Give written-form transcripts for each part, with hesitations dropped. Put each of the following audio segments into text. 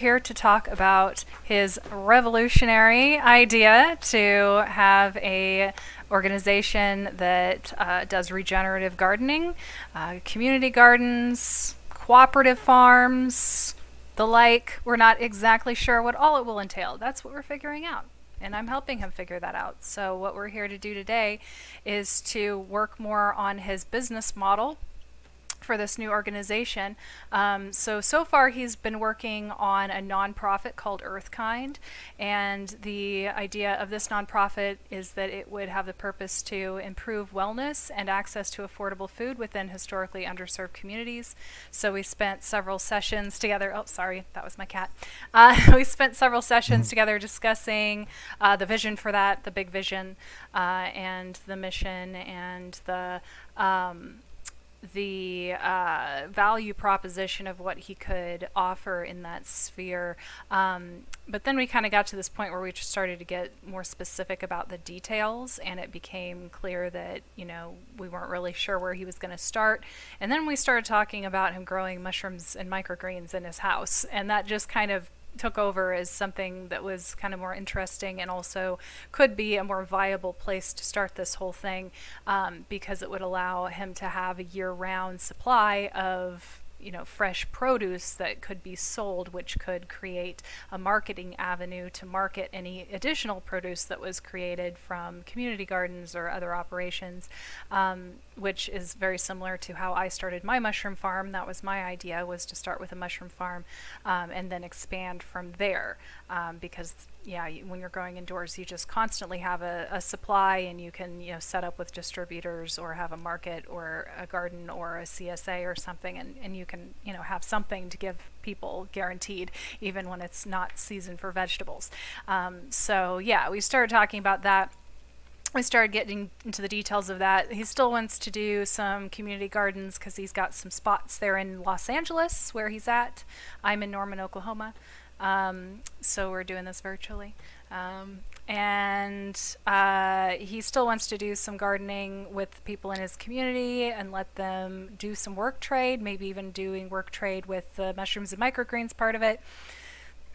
here to talk about his revolutionary idea to have a organization that does regenerative gardening, community gardens, cooperative farms, the like. We're not exactly sure what all it will entail. That's what we're figuring out. And I'm helping him figure that out. So what we're here to do today is to work more on his business model for this new organization. So far he's been working on a nonprofit called UrthKynd, and the idea of this nonprofit is that it would have the purpose to improve wellness and access to affordable food within historically underserved communities. So we spent several sessions together. Oh, sorry, that was my cat. We spent several sessions together discussing the vision for that, the big vision, and the mission, and the value proposition of what he could offer in that sphere. But then we kind of got to this point where we just started to get more specific about the details, and it became clear that, you know, we weren't really sure where he was going to start. And then we started talking about him growing mushrooms and microgreens in his house, and that just kind of took over as something that was kind of more interesting and also could be a more viable place to start this whole thing, because it would allow him to have a year-round supply of, you know, fresh produce that could be sold, which could create a marketing avenue to market any additional produce that was created from community gardens or other operations, which is very similar to how I started my mushroom farm. That was my idea, was to start with a mushroom farm and then expand from there, because when you're growing indoors, you just constantly have a supply, and you can, you know, set up with distributors or have a market or a garden or a CSA or something, and you can, you know, have something to give people guaranteed, even when it's not season for vegetables. We started talking about that. We started getting into the details of that. He still wants to do some community gardens because he's got some spots there in Los Angeles where he's at. I'm in Norman, Oklahoma. So we're doing this virtually. He still wants to do some gardening with people in his community and let them do some work trade, maybe even doing work trade with the mushrooms and microgreens part of it.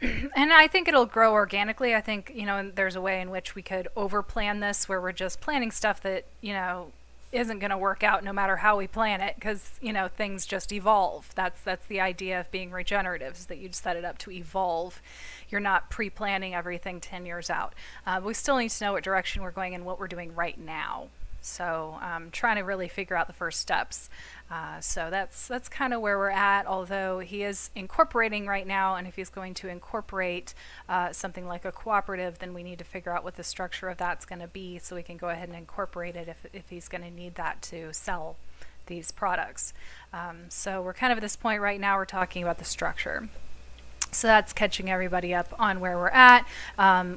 And I think it'll grow organically. I think, you know, there's a way in which we could overplan this, where we're just planning stuff that, you know, isn't going to work out no matter how we plan it, because, you know, things just evolve. That's the idea of being regenerative, is that you'd set it up to evolve. You're not pre-planning everything 10 years out. We still need to know what direction we're going and what we're doing right now. So I'm trying to really figure out the first steps. So that's kind of where we're at, although he is incorporating right now, and if he's going to incorporate something like a cooperative, then we need to figure out what the structure of that's going to be, so we can go ahead and incorporate it if he's going to need that to sell these products. So we're kind of at this point right now, we're talking about the structure. So that's catching everybody up on where we're at.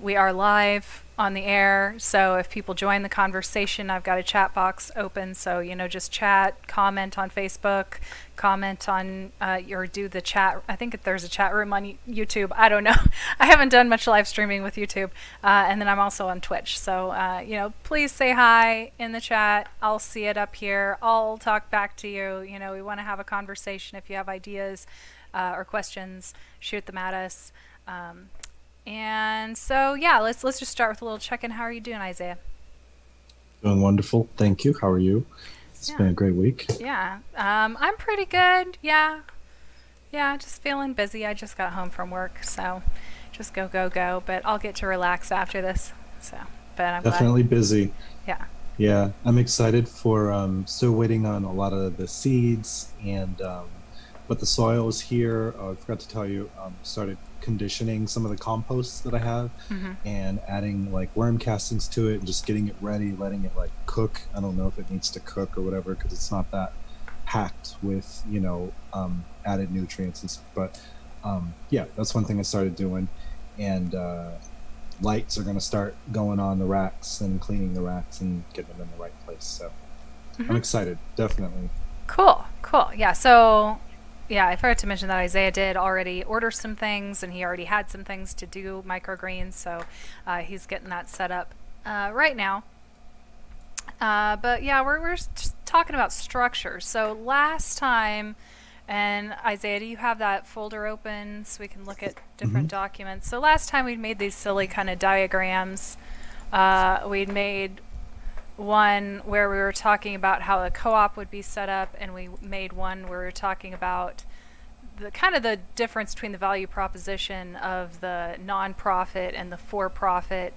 We are live on the air, so if people join the conversation, I've got a chat box open, so, you know, just chat, comment on Facebook, comment on or do the chat. I think there's a chat room on YouTube. I don't know. I haven't done much live streaming with YouTube, and then I'm also on Twitch, so you know, please say hi in the chat. I'll see it up here. I'll talk back to you. You know, we want to have a conversation. If you have ideas or questions, shoot them at us. And so, yeah, let's just start with a little check-in. How are you doing, Isaiah? Doing wonderful. Thank you. How are you? It's been a great week. Yeah. I'm pretty good. Yeah. Just feeling busy. I just got home from work, so just go. But I'll get to relax after this. So, but I'm definitely glad. Busy. Yeah. Yeah, I'm excited for still waiting on a lot of the seeds, and but the soil is here. I forgot to tell you, started conditioning some of the composts that I have, and adding like worm castings to it, and just getting it ready, letting it like cook. I don't know if it needs to cook or whatever, because it's not that packed with, you know, added nutrients and stuff. But yeah, that's one thing I started doing. And lights are going to start going on the racks and cleaning the racks and getting them in the right place. So I'm excited, definitely. Cool. Yeah, so yeah, I forgot to mention that Isaiah did already order some things, and he already had some things to do microgreens, so he's getting that set up right now. But yeah, we're just talking about structure. So last time And Isaiah, do you have that folder open so we can look at Hmm. different documents? So last time we made these silly kind of diagrams. We'd made one where we were talking about how a co-op would be set up, and we made one where we were talking about the kind of the difference between the value proposition of the nonprofit and the for-profit,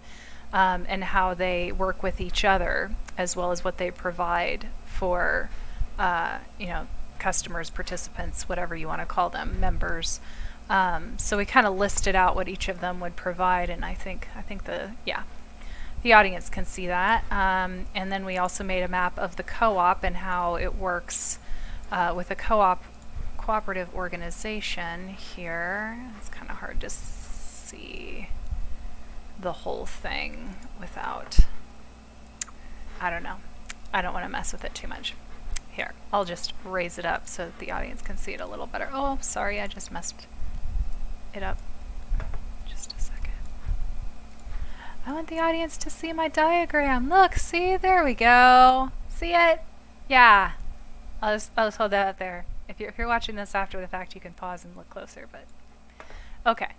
and how they work with each other, as well as what they provide for, customers, participants, whatever you want to call them, members. So we kind of listed out what each of them would provide, and I think the audience can see that. And then we also made a map of the co-op and how it works with a cooperative organization here. It's kind of hard to see the whole thing without, I don't know. I don't want to mess with it too much. Here, I'll just raise it up so that the audience can see it a little better. Oh, sorry, I just messed it up. Just a second. I want the audience to see my diagram. Look, see? There we go. See it? Yeah. I'll just hold that up there. If you're watching this after the fact, you can pause and look closer. But okay.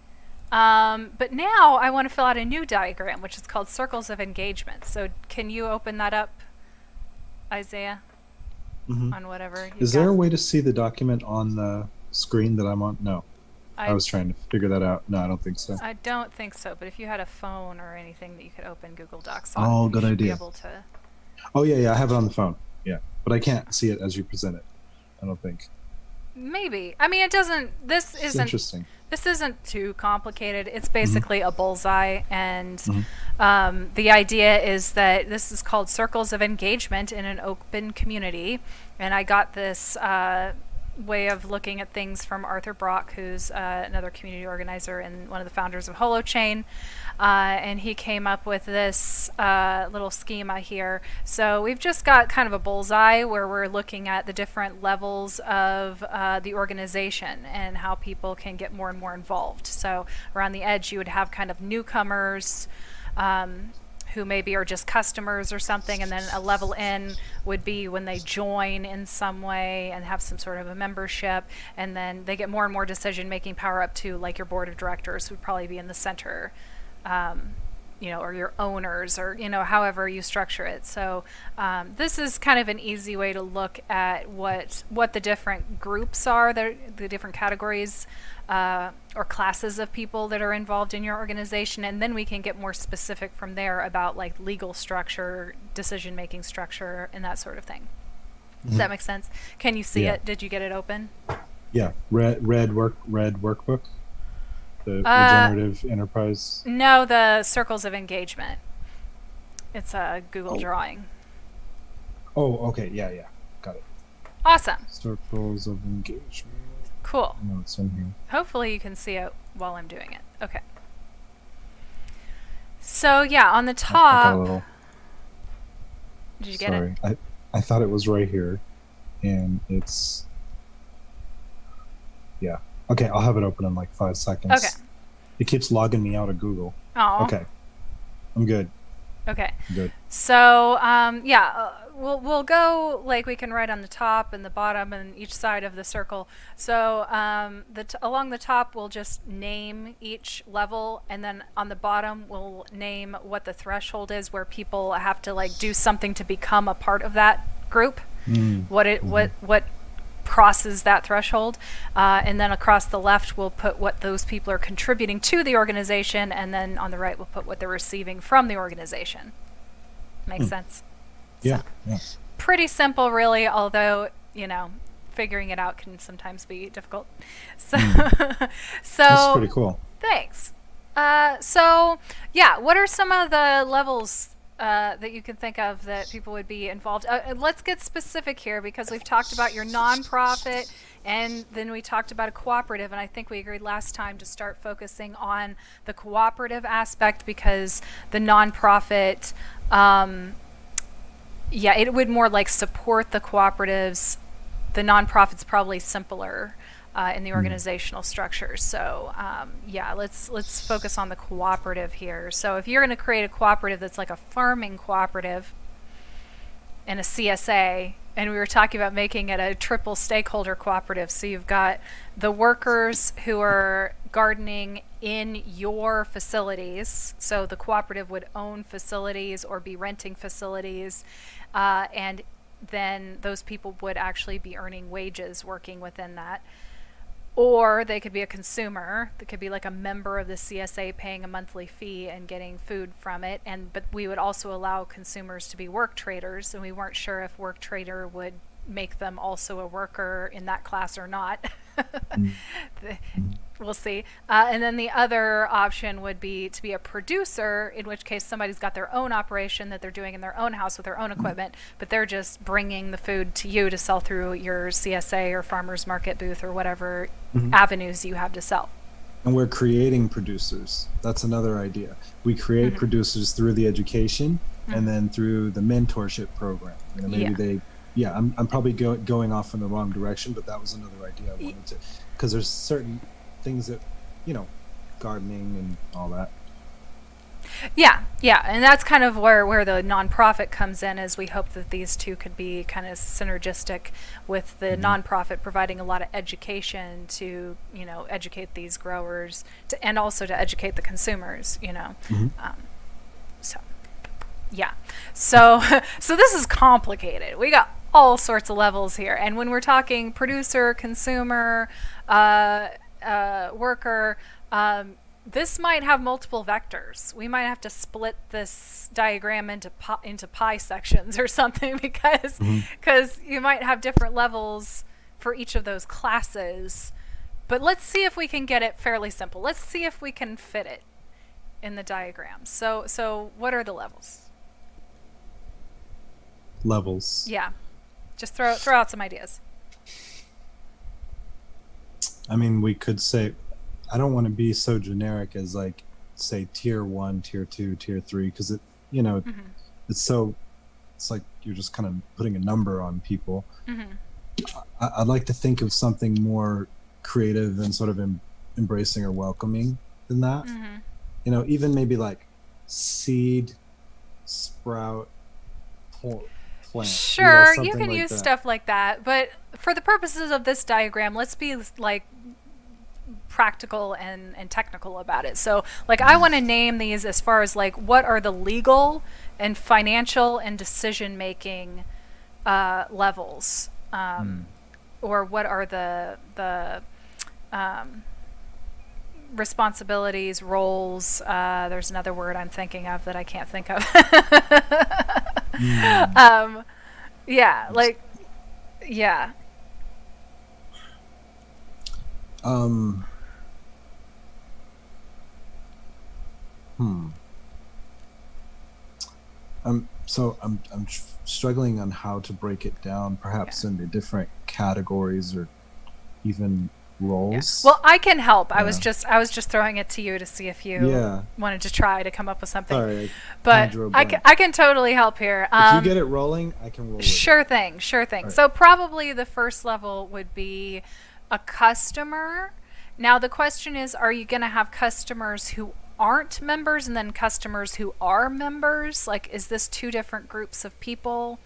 But now I want to fill out a new diagram, which is called Circles of Engagement. So can you open that up, Isaiah? Hmm. On whatever you've Is got. there a way to see the document on the screen that I'm on? No. I was trying to figure that out. No, I don't think so. I don't think so, but if you had a phone or anything that you could open Google Docs on, Oh, you good should be idea. able to. Oh, yeah, I have it on the phone. Yeah, but I can't see it as you present it. I don't think. Maybe. I mean, it doesn't. It's interesting. This isn't too complicated. It's basically a bullseye, and Hmm. the idea is that this is called Circles of Engagement in an Open Community, and I got this way of looking at things from Arthur Brock, who's another community organizer and one of the founders of Holochain, and he came up with this little schema here. So we've just got kind of a bullseye where we're looking at the different levels of the organization and how people can get more and more involved. So around the edge, you would have kind of newcomers, who maybe are just customers or something, and then a level in would be when they join in some way and have some sort of a membership, and then they get more and more decision-making power up to, like, your board of directors would probably be in the center, or your owners, or however you structure it. So this is kind of an easy way to look at what the different groups are, the different categories or classes of people that are involved in your organization, and then we can get more specific from there about, like, legal structure, decision-making structure, and that sort of thing. Does that make sense? Can you see it? Did you get it open? Yeah, red workbook, the regenerative enterprise. No, the Circles of Engagement. It's a Google drawing. Oh, okay, yeah, got it. Awesome. Circles of engagement. Cool. No, it's in here. Hopefully you can see it while I'm doing it. Okay. So yeah, on the I got a top. little. Did you get it? Sorry, I thought it was right here, and it's. Yeah. Okay, I'll have it open in like 5 seconds. Okay. It keeps logging me out of Google. Oh. Okay. I'm good. Okay. I'm good. So we'll go, like, we can write on the top and the bottom and each side of the circle. So along the top we'll just name each level, and then on the bottom we'll name what the threshold is where people have to, like, do something to become a part of that group. What crosses that threshold, and then across the left we'll put what those people are contributing to the organization, and then on the right we'll put what they're receiving from the organization. Makes sense? Yeah. Pretty simple, really, although figuring it out can sometimes be difficult. So That's pretty cool. Thanks. What are some of the levels that you can think of that people would be involved? Let's get specific here, because we've talked about your nonprofit, and then we talked about a cooperative, and I think we agreed last time to start focusing on the cooperative aspect, because the nonprofit, it would more like support the cooperatives. The nonprofit's probably simpler in the organizational structure. So let's focus on the cooperative here. So if you're going to create a cooperative that's like a farming cooperative and a CSA, And we were talking about making it a triple stakeholder cooperative. So you've got the workers who are gardening in your facilities. So the cooperative would own facilities or be renting facilities. And then those people would actually be earning wages working within that. Or they could be a consumer. That could be like a member of the CSA paying a monthly fee and getting food from it. But we would also allow consumers to be work traders, and we weren't sure if work trader would make them also a worker in that class or not. We'll see. And then the other option would be to be a producer, in which case somebody's got their own operation that they're doing in their own house with their own equipment, but they're just bringing the food to you to sell through your CSA or farmers market booth or whatever avenues you have to sell. And we're creating producers. That's another idea. We create producers through the education and then through the mentorship program. You know, maybe I'm probably going off in the wrong direction, but that was another idea I wanted to, because there's certain things that, you know, gardening and all that. Yeah, and that's kind of where the nonprofit comes in, is we hope that these two could be kind of synergistic with the nonprofit providing a lot of education to, you know, educate these growers and also to educate the consumers, you know. So this is complicated. We got all sorts of levels here, and when we're talking producer, consumer, worker, this might have multiple vectors. We might have to split this diagram into pie sections or something, because you might have different levels for each of those classes. But let's see if we can get it fairly simple. Let's see if we can fit it in the diagram. So what are the levels? Levels. Yeah. Just throw out some ideas. I mean, we could say, I don't want to be so generic as like say tier 1, tier 2, tier 3, because it, you know, it's like you're just kind of putting a number on people. I'd like to think of something more creative and sort of embracing or welcoming than that. You know, even maybe like seed, sprout, plant. Sure, you know, you can like use that. stuff like that, but for the purposes of this diagram, let's be like practical and technical about it. So like I want to name these as far as like what are the legal and financial and decision making levels, or what are the responsibilities, roles. There's another word I'm thinking of that I can't think of. I'm struggling on how to break it down, perhaps into different categories or even roles. Well, I can help. I was just throwing it to you to see if you wanted to try to come up with something. Sorry, but I can totally help here. If you get it rolling, I can roll with Sure thing. Right. So probably the first level would be a customer. Now the question is, are you going to have customers who aren't members and then customers who are members? Like, is this two different groups of people?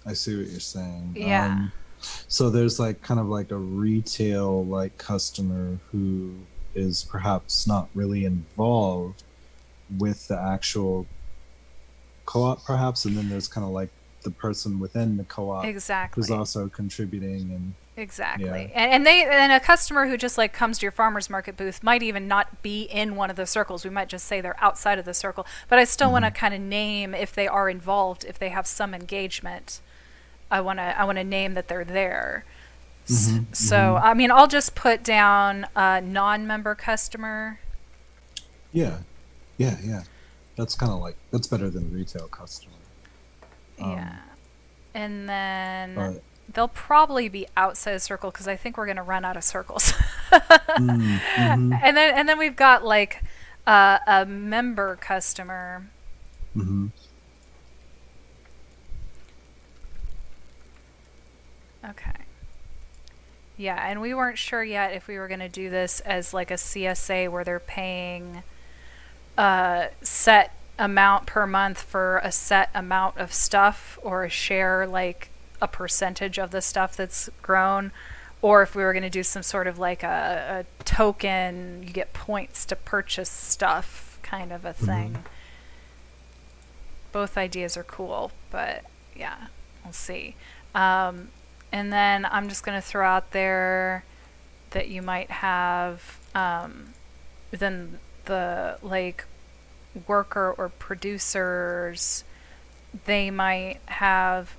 I see what you're saying. Yeah. So there's like kind of like a retail like customer who is perhaps not really involved with the actual co-op perhaps, and then there's kind of like the person within the co-op who's also contributing and and a customer who just like comes to your farmer's market booth might even not be in one of the circles. We might just say they're outside of the circle, but I still want to kind of name if they are involved, if they have some engagement. I want to name that they're there. So I mean, I'll just put down a non-member customer. Yeah. That's kind of like, that's better than retail customer. And then they'll probably be outside the circle because I think we're going to run out of circles. And then we've got like a member customer. Okay. Yeah, and we weren't sure yet if we were going to do this as like a CSA where they're paying set amount per month for a set amount of stuff, or a share, like a percentage of the stuff that's grown, or if we were going to do some sort of like a token, you get points to purchase stuff kind of a thing. Both ideas are cool, but yeah, we'll see. And then I'm just going to throw out there that you might have then the like worker or producers, they might have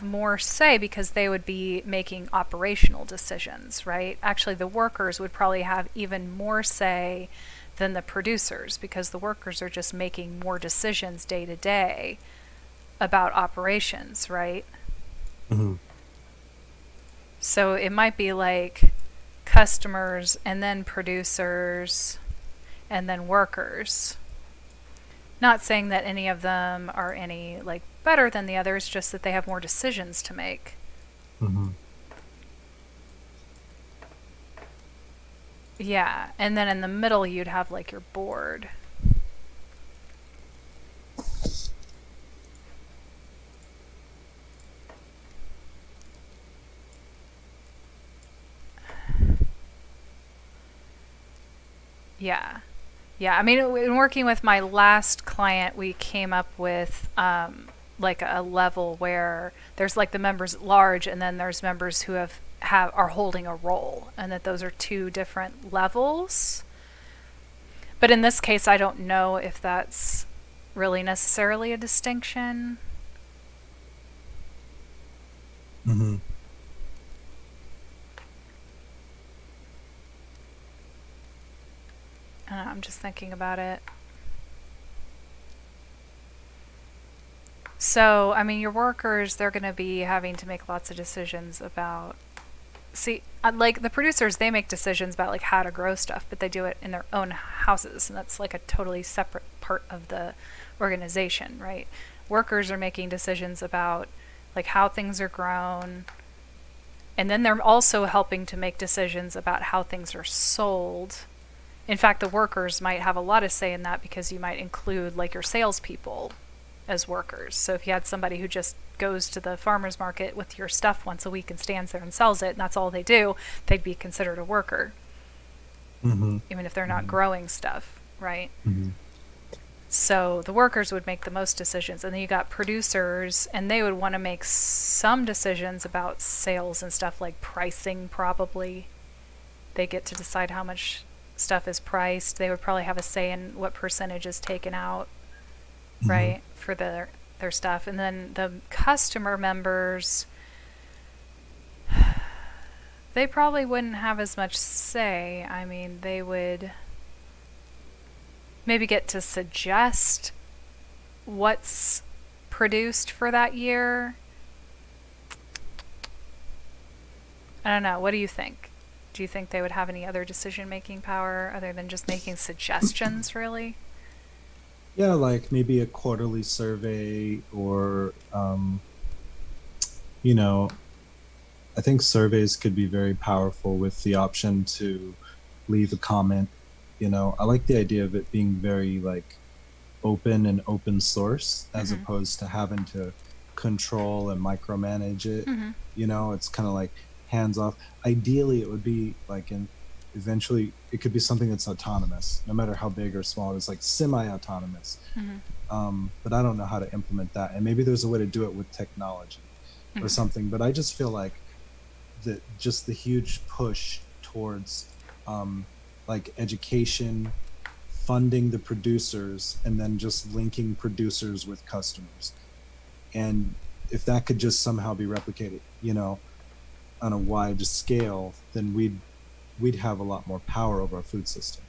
more say because they would be making operational decisions, right? Actually, the workers would probably have even more say than the producers, because the workers are just making more decisions day to day about operations, right? So it might be like customers and then producers and then workers. Not saying that any of them are any like better than the others, just that they have more decisions to make. Yeah, and then in the middle you'd have like your board. Yeah. Yeah, I mean, in working with my last client, we came up with like a level where there's like the members at large, and then there's members who are holding a role, and that those are two different levels. But in this case, I don't know if that's really necessarily a distinction. I don't know, I'm just thinking about it. So, I mean, your workers, they're going to be having to make lots of decisions about. See, like the producers, they make decisions about like how to grow stuff, but they do it in their own houses, and that's like a totally separate part of the organization, right? Workers are making decisions about like how things are grown, and then they're also helping to make decisions about how things are sold. In fact, the workers might have a lot of say in that, because you might include like your salespeople as workers. So if you had somebody who just goes to the farmer's market with your stuff once a week and stands there and sells it, and that's all they do, they'd be considered a worker. Even if they're not growing stuff, right? So the workers would make the most decisions. And then you got producers, and they would want to make some decisions about sales and stuff, like pricing probably. They get to decide how much stuff is priced. They would probably have a say in what percentage is taken out, right, for their stuff. And then the customer members, they probably wouldn't have as much say. I mean, they would maybe get to suggest what's produced for that year. I don't know. What do you think? Do you think they would have any other decision-making power other than just making suggestions, really? Yeah, like maybe a quarterly survey, or you know, I think surveys could be very powerful with the option to leave a comment. I like the idea of it being very like open and open source, as opposed to having to control and micromanage it. It's kind of like hands off. Ideally, it would be like eventually it could be something that's autonomous, no matter how big or small. It's like semi-autonomous. But I don't know how to implement that. And maybe there's a way to do it with technology or something. But I just feel like just the huge push towards like education, funding the producers, and then just linking producers with customers. And if that could just somehow be replicated, on a wide scale, then we'd have a lot more power over our food system.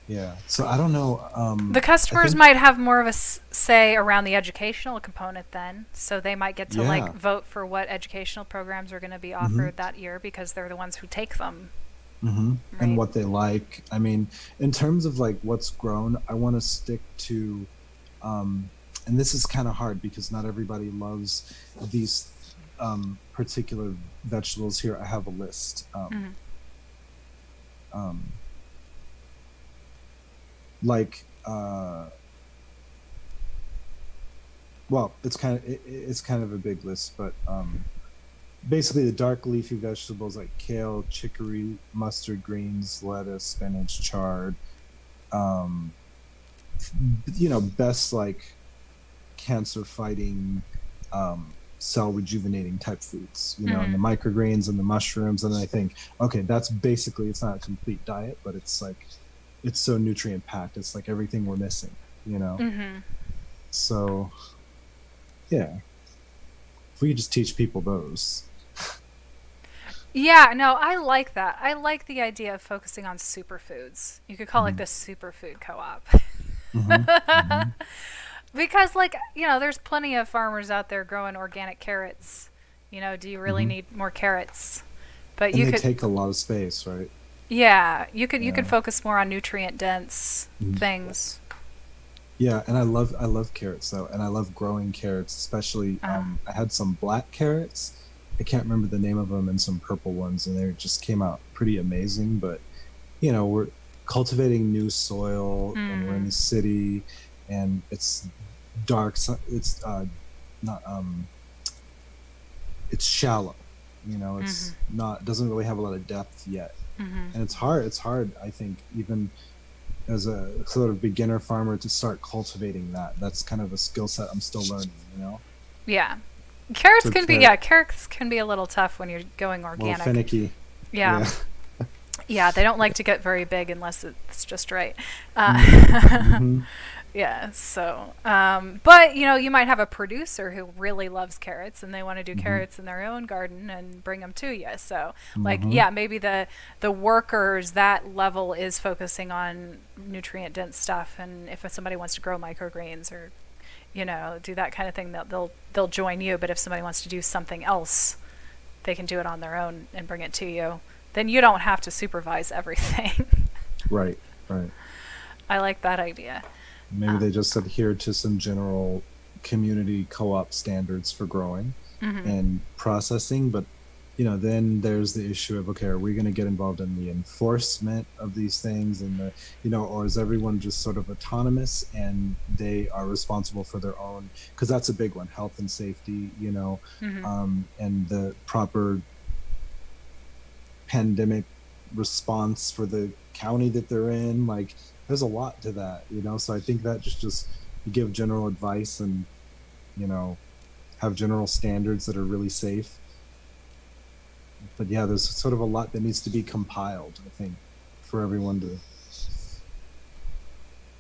Yeah. So I don't know. The customers might have more of a say around the educational component then. So they might get to like vote for what educational programs are going to be offered that year, because they're the ones who take them. Right? And what they like. I mean, in terms of like what's grown, I want to stick to, and this is kind of hard because not everybody loves these particular vegetables here. I have a list. Like well, it's kind of a big list, but basically the dark leafy vegetables like kale, chicory, mustard greens, lettuce, spinach, chard. Um, best like cancer fighting, cell rejuvenating type foods, and the Mm-hmm. microgreens and the mushrooms. And then I think, okay, that's basically, it's not a complete diet, but it's like, it's so nutrient packed. It's like everything we're missing. Mm-hmm. So yeah, if we could just teach people those. Yeah, no, I like that. I like the idea of focusing on superfoods. You could call it like Hmm. the superfood co-op. Hmm. Hmm. Because, like, there's plenty of farmers out there growing organic carrots. Do you really Hmm. need more carrots? But And you they could, take a lot of space, right? yeah, you could Yeah. focus more on nutrient dense Mhm. things. Yeah, and I love carrots though, and I love growing carrots, especially Uh, I had some black carrots. I can't remember the name of them, and some purple ones, and they just came out pretty amazing. But we're cultivating new soil, and we're in mm, the city, and it's dark. It's not it's shallow. mm-hmm, It's not, doesn't really have a lot of depth yet, mm-hmm. and it's hard. I think even as a sort of beginner farmer to start cultivating that. That's kind of a skill set I'm still learning. Yeah. Carrots So can be carrot, yeah, carrots can be a little tough when you're going a little organic. finicky. Yeah. Yeah. Yeah, they don't like to get very big unless it's just right. Hmm. Uh, Hmm. yeah, so, but you might have a producer who really loves carrots and they want to do Hmm. carrots in their own garden and bring them to you. So, like, Hmm. yeah, maybe the workers that level is focusing on nutrient dense stuff, and if somebody wants to grow microgreens or do that kind of thing, they'll join you. But if somebody wants to do something else, they can do it on their own and bring it to you. Then you don't have to supervise everything. Right. Right. I like that idea. Maybe they just adhere to some general community co-op standards for growing Mm-hmm. and processing, but then there's the issue of, okay, are we going to get involved in the enforcement of these things, and or is everyone just sort of autonomous and they are responsible for their own, because that's a big one, health and safety, Mm-hmm. and the proper pandemic response for the county that they're in. Like, there's a lot to that. So I think that just give general advice, and you know have general standards that are really safe. But yeah, there's sort of a lot that needs to be compiled, I think, for everyone to,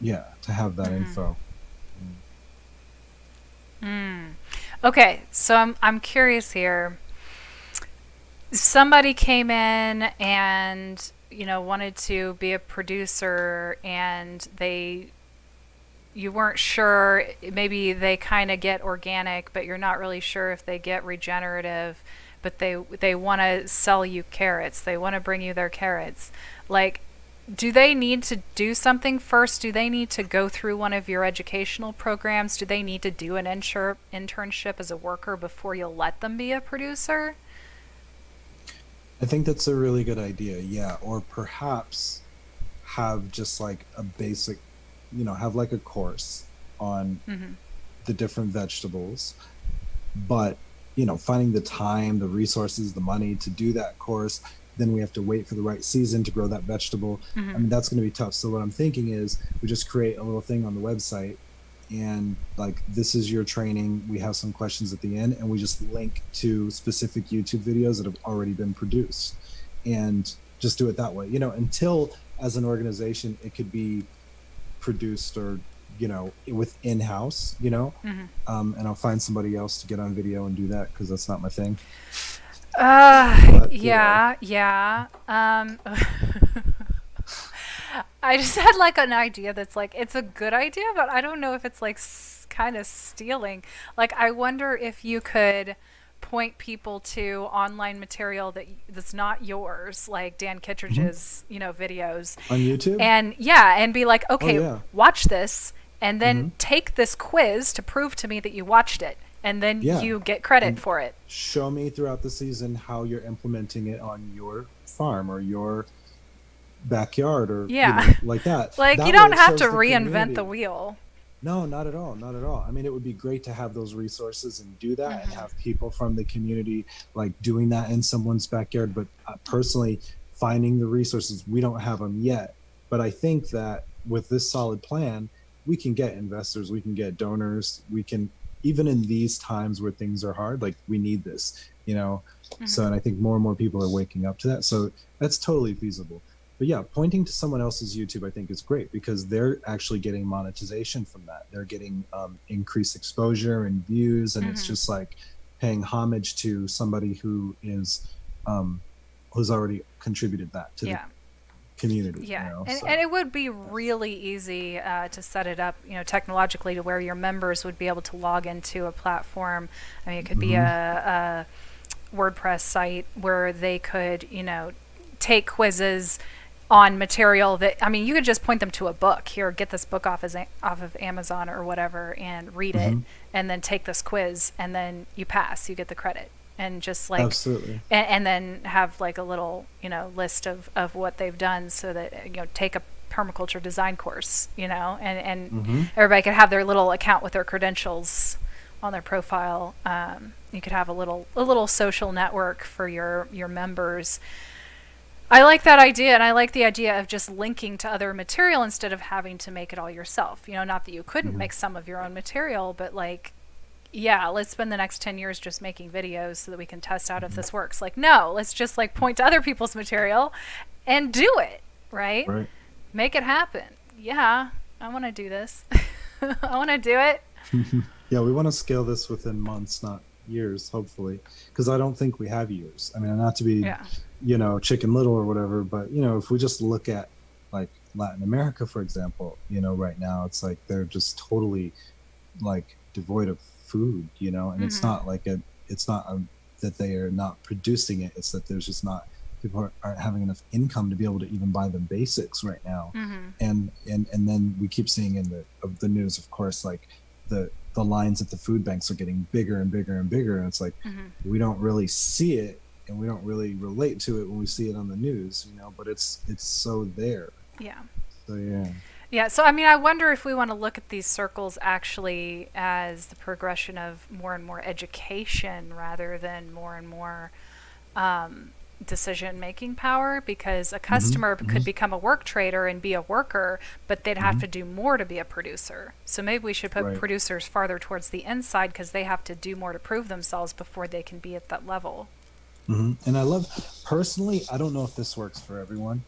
yeah, to have that Mm-hmm. info. Mm. Okay, so I'm curious here. Somebody came in and wanted to be a producer, and you weren't sure. Maybe they kind of get organic, but you're not really sure if they get regenerative. But they want to sell you carrots. They want to bring you their carrots. Like, do they need to do something first? Do they need to go through one of your educational programs? Do they need to do an internship as a worker before you'll let them be a producer? I think that's a really good idea. Yeah, or perhaps have just like a basic, have like a course on Mm-hmm. the different vegetables, but finding the time, the resources, the money to do that course, then we have to wait for the right season to grow that vegetable. I Mm-hmm. mean, that's going to be tough. So what I'm thinking is we just create a little thing on the website, and like, this is your training, we have some questions at the end, and we just link to specific YouTube videos that have already been produced, and just do it that way, until as an organization it could be produced, or with in-house, Mm-hmm. and I'll find somebody else to get on video and do that, because that's not my thing. But Yeah, yeah. I just had like an idea that's like, it's a good idea, but I don't know if it's like kind of stealing. Like, I wonder if you could point people to online material that's not yours, like Dan Mhm. Kittredge's, videos, On YouTube. and yeah, and be like, Oh okay, yeah. watch this, and then Hmm. take this quiz to prove to me that you watched it, and then Yeah, you get credit and for it. show me throughout the season how you're implementing it on your farm or your backyard, or Yeah. like that. Like, you That way don't it have to shows the reinvent the community. wheel. No, not at all. Not at all. I mean, it would be great to have those resources and do that and Mm-hmm. have people from the community like doing that in someone's backyard. But personally, finding the resources, we don't have them yet. But I think that with this solid plan, we can get investors, we can get donors, we can, even in these times where things are hard, like we need this, you know? So, Mm-hmm. and I think more and more people are waking up to that. So that's totally feasible. But yeah, pointing to someone else's YouTube, I think is great because they're actually getting monetization from that. They're getting increased exposure and views, and it's Mm-hmm. just like paying homage to somebody who is who's already contributed that to the Yeah. community. You Yeah, know, and, so and it would be really easy to set it up, technologically to where your members would be able to log into a platform. I mean, it could be hmm a WordPress site where they could, take quizzes on material that, I mean, you could just point them to a book. Here, get this book off of Amazon or whatever and read it, hmm and then take this quiz, and then you pass, you get the credit. And just like, absolutely and then have like a little, list of what they've done so that, take a permaculture design course, and hmm everybody could have their little account with their credentials on their profile. You could have a little social network for your members. I like that idea, and I like the idea of just linking to other material instead of having to make it all yourself. Not that you couldn't hmm make some of your own material, but like, yeah, let's spend the next 10 years just making videos so that we can test out if hmm this works. Like, no, let's just like point to other people's material and do it, right? right. Make it happen. Yeah, I want to do this. I want to do it. Yeah, we want to scale this within months, not years, hopefully, because I don't think we have years. I mean, not to be, Yeah. Chicken Little or whatever, but if we just look at like Latin America, for example, right now it's like they're just totally like devoid of food, and it's Mm-hmm. not like it's not that they are not producing it. It's that there's just not people aren't having enough income to be able to even buy the basics right now. Mm-hmm. And then we keep seeing in the news, of course, like the lines at the food banks are getting bigger and bigger and bigger, and it's like Mm-hmm. we don't really see it and we don't really relate to it when we see it on the news, but it's so there. Yeah. So yeah. Yeah, so I mean, I wonder if we want to look at these circles actually as the progression of more and more education rather than more and more decision making power, because a hmm customer hmm could become a work trader and be a worker, but they'd have hmm to do more to be a producer. So maybe we should put right. producers farther towards the inside because they have to do more to prove themselves before they can be at that level. And I love, personally, I don't know if this works for everyone,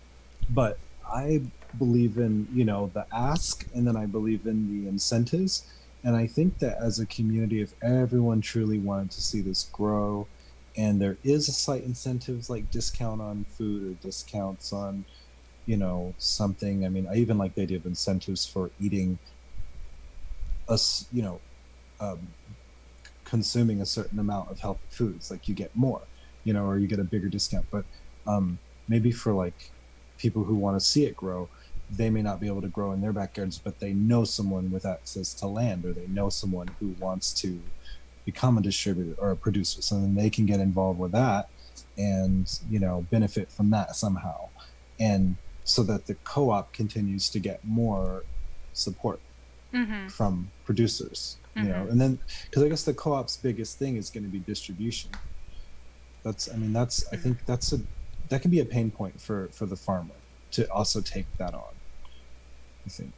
but I believe in, the ask, and then I believe in the incentives. And I think that as a community, if everyone truly wanted to see this grow, and there is a slight incentives like discount on food or discounts on, something. I mean, I even like the idea of incentives for eating us, um, consuming a certain amount of healthy foods, like you get more, or you get a bigger discount. But maybe for like people who want to see it grow, they may not be able to grow in their backyards, but they know someone with access to land, or they know someone who wants to become a distributor or a producer, so then they can get involved with that and benefit from that somehow, and so that the co-op continues to get more support Mm-hmm. from producers, Mm-hmm. and then because I guess the co-op's biggest thing is going to be distribution. I think that can be a pain point for the farmer to also take that on, I think.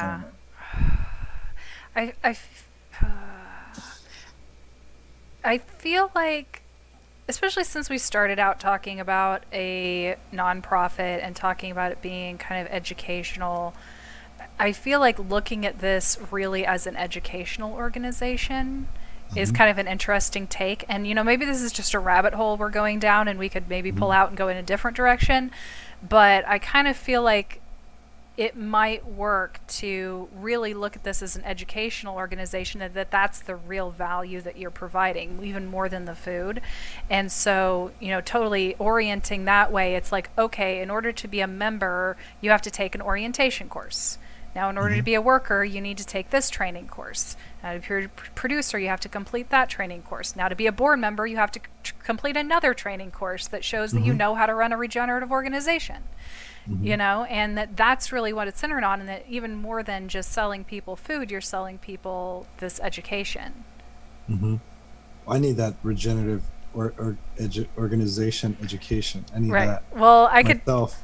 I don't Yeah. know. I, I, f- I feel like, especially since we started out talking about a nonprofit and talking about it being kind of educational, I feel like looking at this really as an educational organization is hmm kind of an interesting take. And, maybe this is just a rabbit hole we're going down and we could maybe pull hmm out and go in a different direction. But I kind of feel like it might work to really look at this as an educational organization, and that's the real value that you're providing, even more than the food. And so, totally orienting that way, it's like, okay, in order to be a member, you have to take an orientation course. Now, in order to hmm be a worker, you need to take this training course. Now, if you're a producer, you have to complete that training course. Now, to be a board member, you have to complete another training course that shows that you hmm know how to run a regenerative organization. Hmm. and that's really what it's centered on, and that even more than just selling people food, you're selling people this education. Hmm. I need that regenerative organization education. I need Right. that Well, I could, myself.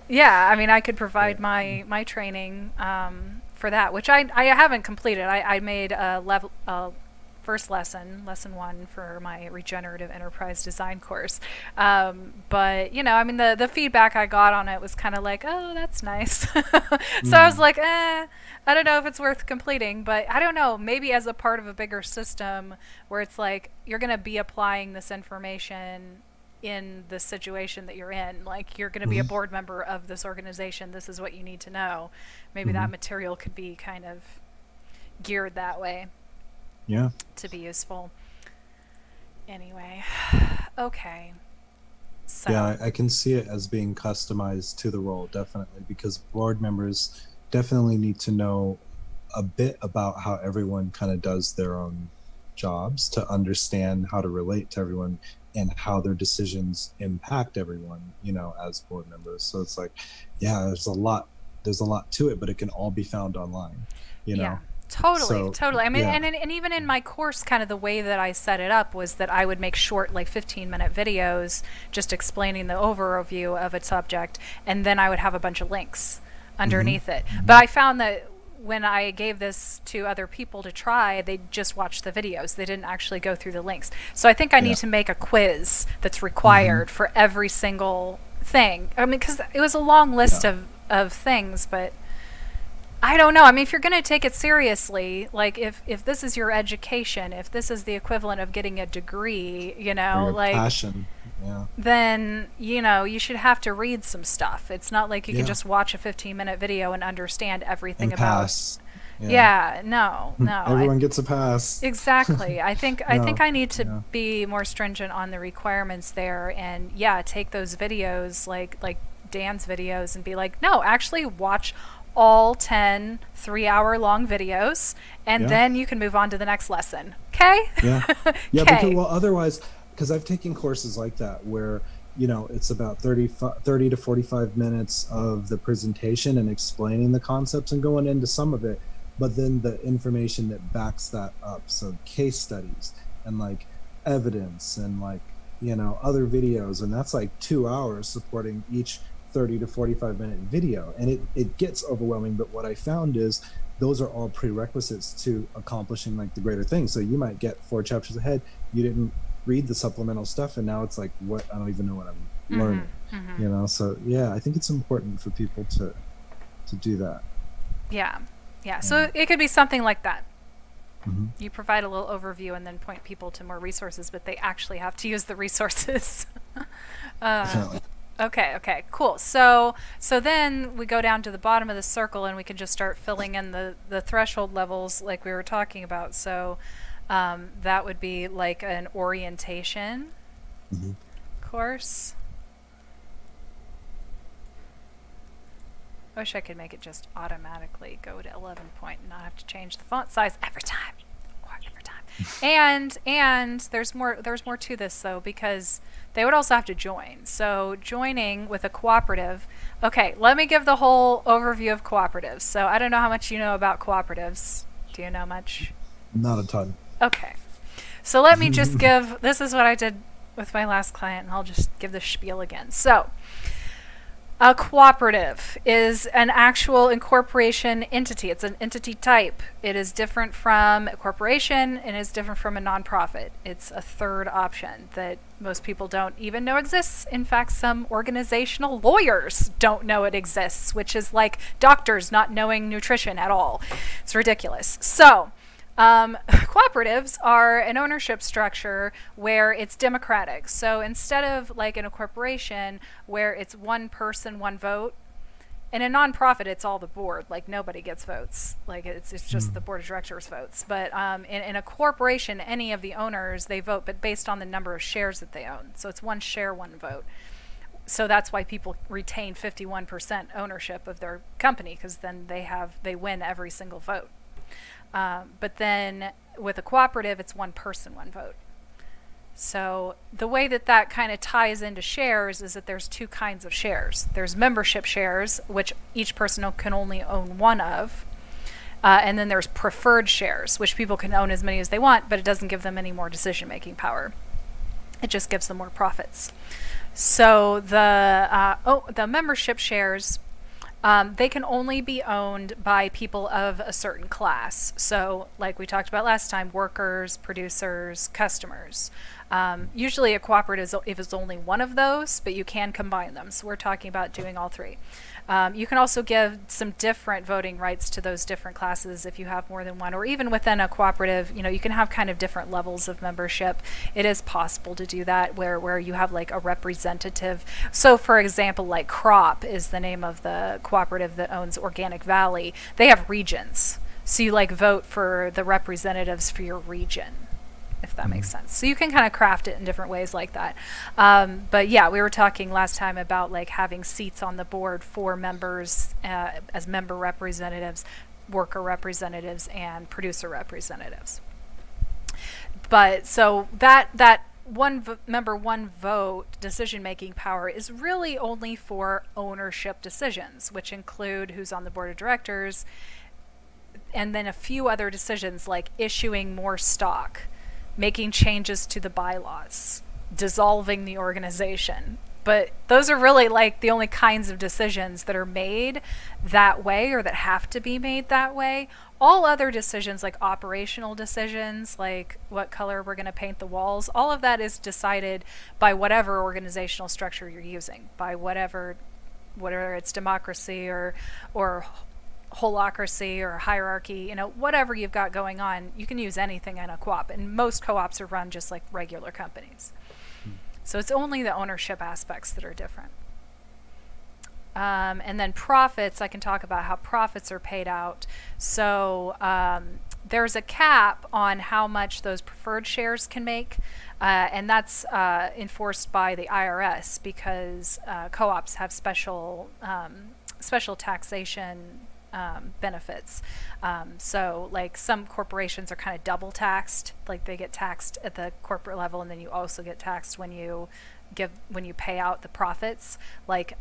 yeah, I mean, I could Yeah. provide my training for that, which I haven't completed. I made a first lesson one for my regenerative enterprise design course. But I mean, the feedback I got on it was kind of like, oh, that's nice. So I was Mm. like, I don't know if it's worth completing, but I don't know, maybe as a part of a bigger system where it's like you're going to be applying this information in the situation that you're in. Like, you're going to be a Hmm. board member of this organization. This is what you need to know. Maybe Hmm. that material could be kind of geared that way Yeah. to be useful. Anyway, okay. Yeah, So, I can see it as being customized to the role, definitely, because board members definitely need to know a bit about how everyone kind of does their own jobs to understand how to relate to everyone and how their decisions impact everyone, as board members. So it's like, yeah, there's a lot to it, but it can all be found online, you yeah, know? totally, So totally. I mean, yeah. and even in my course, kind of the way that I set it up was that I would make short, like 15-minute videos just explaining the overview of a subject, and then I would have a bunch of links Hmm. underneath it. But Hmm. I found that when I gave this to other people to try, they just watched the videos. They didn't actually go through the links. So I think I Yeah. need to make a quiz that's Hmm. required for every single thing. I mean, because it was a long list Yeah. of things, but I don't know. I mean, if you're going to take it seriously, like if this is your education, if this is the equivalent of getting a degree, Or your like, passion. Yeah. then, you should have to read some stuff. It's not like you can Yeah. just watch a 15-minute video and understand everything And about. pass. Yeah. Yeah, no, no. Everyone gets a pass. Exactly. I think No. I need to Yeah. be more stringent on the requirements there, and yeah, take those videos like Dan's videos and be like, no, actually watch all 10 3-hour long videos, and Yeah. then you can move on to the next lesson. Okay? Yeah. Yeah. Because, Okay. well, otherwise, because I've taken courses like that where, it's about 30 to 45 minutes of the presentation and explaining the concepts and going into some of it, but then the information that backs that up. So case studies and like evidence and like, other videos. And that's like 2 hours supporting each 30 to 45-minute video. And it gets overwhelming. But what I found is those are all prerequisites to accomplishing like the greater thing. So you might get 4 chapters ahead. You didn't read the supplemental stuff, and now it's like, what? I don't even know what I'm Mhm. learning. Mhm. So yeah, I think it's important for people to do that. Yeah. Yeah. Yeah. So it could be something like that. Hmm. You provide a little overview and then point people to more resources, but they actually have to use the resources. uh, Definitely. Okay, okay, cool. So then we go down to the bottom of the circle and we can just start filling in the threshold levels like we were talking about. So that would be like an orientation Hmm. course. I wish I could make it just automatically go to 11 point and not have to change the font size every time. Or every time. And there's more to this though, because they would also have to join. So joining with a cooperative. Okay, let me give the whole overview of cooperatives. So I don't know how much you know about cooperatives. Do you know much? Not a ton. Okay. So let me just give, this is what I did with my last client, and I'll just give the spiel again. So a cooperative is an actual incorporation entity. It's an entity type. It is different from a corporation and is different from a nonprofit. It's a third option that most people don't even know exists. In fact, some organizational lawyers don't know it exists, which is like doctors not knowing nutrition at all. It's ridiculous. So, cooperatives are an ownership structure where it's democratic. So instead of like in a corporation where it's one person, one vote, in a nonprofit it's all the board. Like nobody gets votes. Like it's just the board of directors votes. But in a corporation, any of the owners they vote, but based on the number of shares that they own. So it's one share, one vote. So that's why people retain 51% ownership of their company, because then they win every single vote. But then with a cooperative, it's one person, one vote. So the way that that kind of ties into shares is that there's two kinds of shares. There's membership shares, which each person can only own one of. And then there's preferred shares, which people can own as many as they want, but it doesn't give them any more decision-making power. It just gives them more profits. So the membership shares, they can only be owned by people of a certain class. So like we talked about last time, workers, producers, customers. Usually a cooperative is only one of those, but you can combine them. So we're talking about doing all three. You can also give some different voting rights to those different classes if you have more than one, or even within a cooperative, you can have kind of different levels of membership. It is possible to do that where you have like a representative. So for example, like Crop is the name of the cooperative that owns Organic Valley. They have regions. So you like vote for the representatives for your region, if that makes sense. So you can kind of craft it in different ways like that. But yeah, we were talking last time about like having seats on the board for members as member representatives, worker representatives, and producer representatives. But so that member, one vote decision-making power is really only for ownership decisions, which include who's on the board of directors, and then a few other decisions like issuing more stock, making changes to the bylaws, dissolving the organization. But those are really like the only kinds of decisions that are made that way or that have to be made that way. All other decisions, like operational decisions, like what color we're going to paint the walls, all of that is decided by whatever organizational structure you're using, by whatever it's democracy or holacracy or hierarchy, whatever you've got going on, you can use anything in a co-op. And most co-ops are run just like regular companies. So it's only the ownership aspects that are different. And then profits, I can talk about how profits are paid out. So there's a cap on how much those preferred shares can make. And that's enforced by the IRS because co-ops have special taxation benefits. So like some corporations are kind of double taxed, like they get taxed at the corporate level and then you also get taxed when you pay out the profits. Like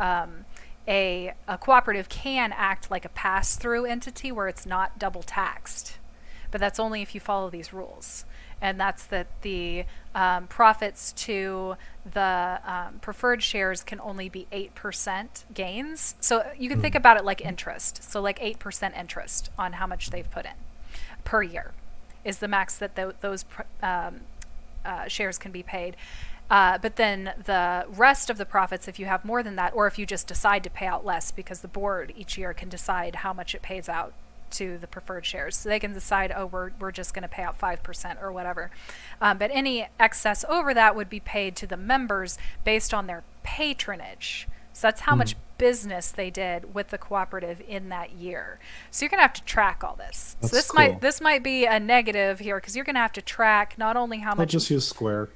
a cooperative can act like a pass-through entity where it's not double taxed, but that's only if you follow these rules. And that's that the profits to the preferred shares can only be 8% gains. So you can think about it like interest. So like 8% interest on how much they've put in per year is the max that those shares can be paid. But then the rest of the profits, if you have more than that, or if you just decide to pay out less, because the board each year can decide how much it pays out to the preferred shares. So they can decide, we're just going to pay out 5% or whatever. But any excess over that would be paid to the members based on their patronage. So that's how much business they did with the cooperative in that year. So you're going to have to track all this. That's so this cool. this might be a negative here because you're going to have to track not only how much. I'll just use Square.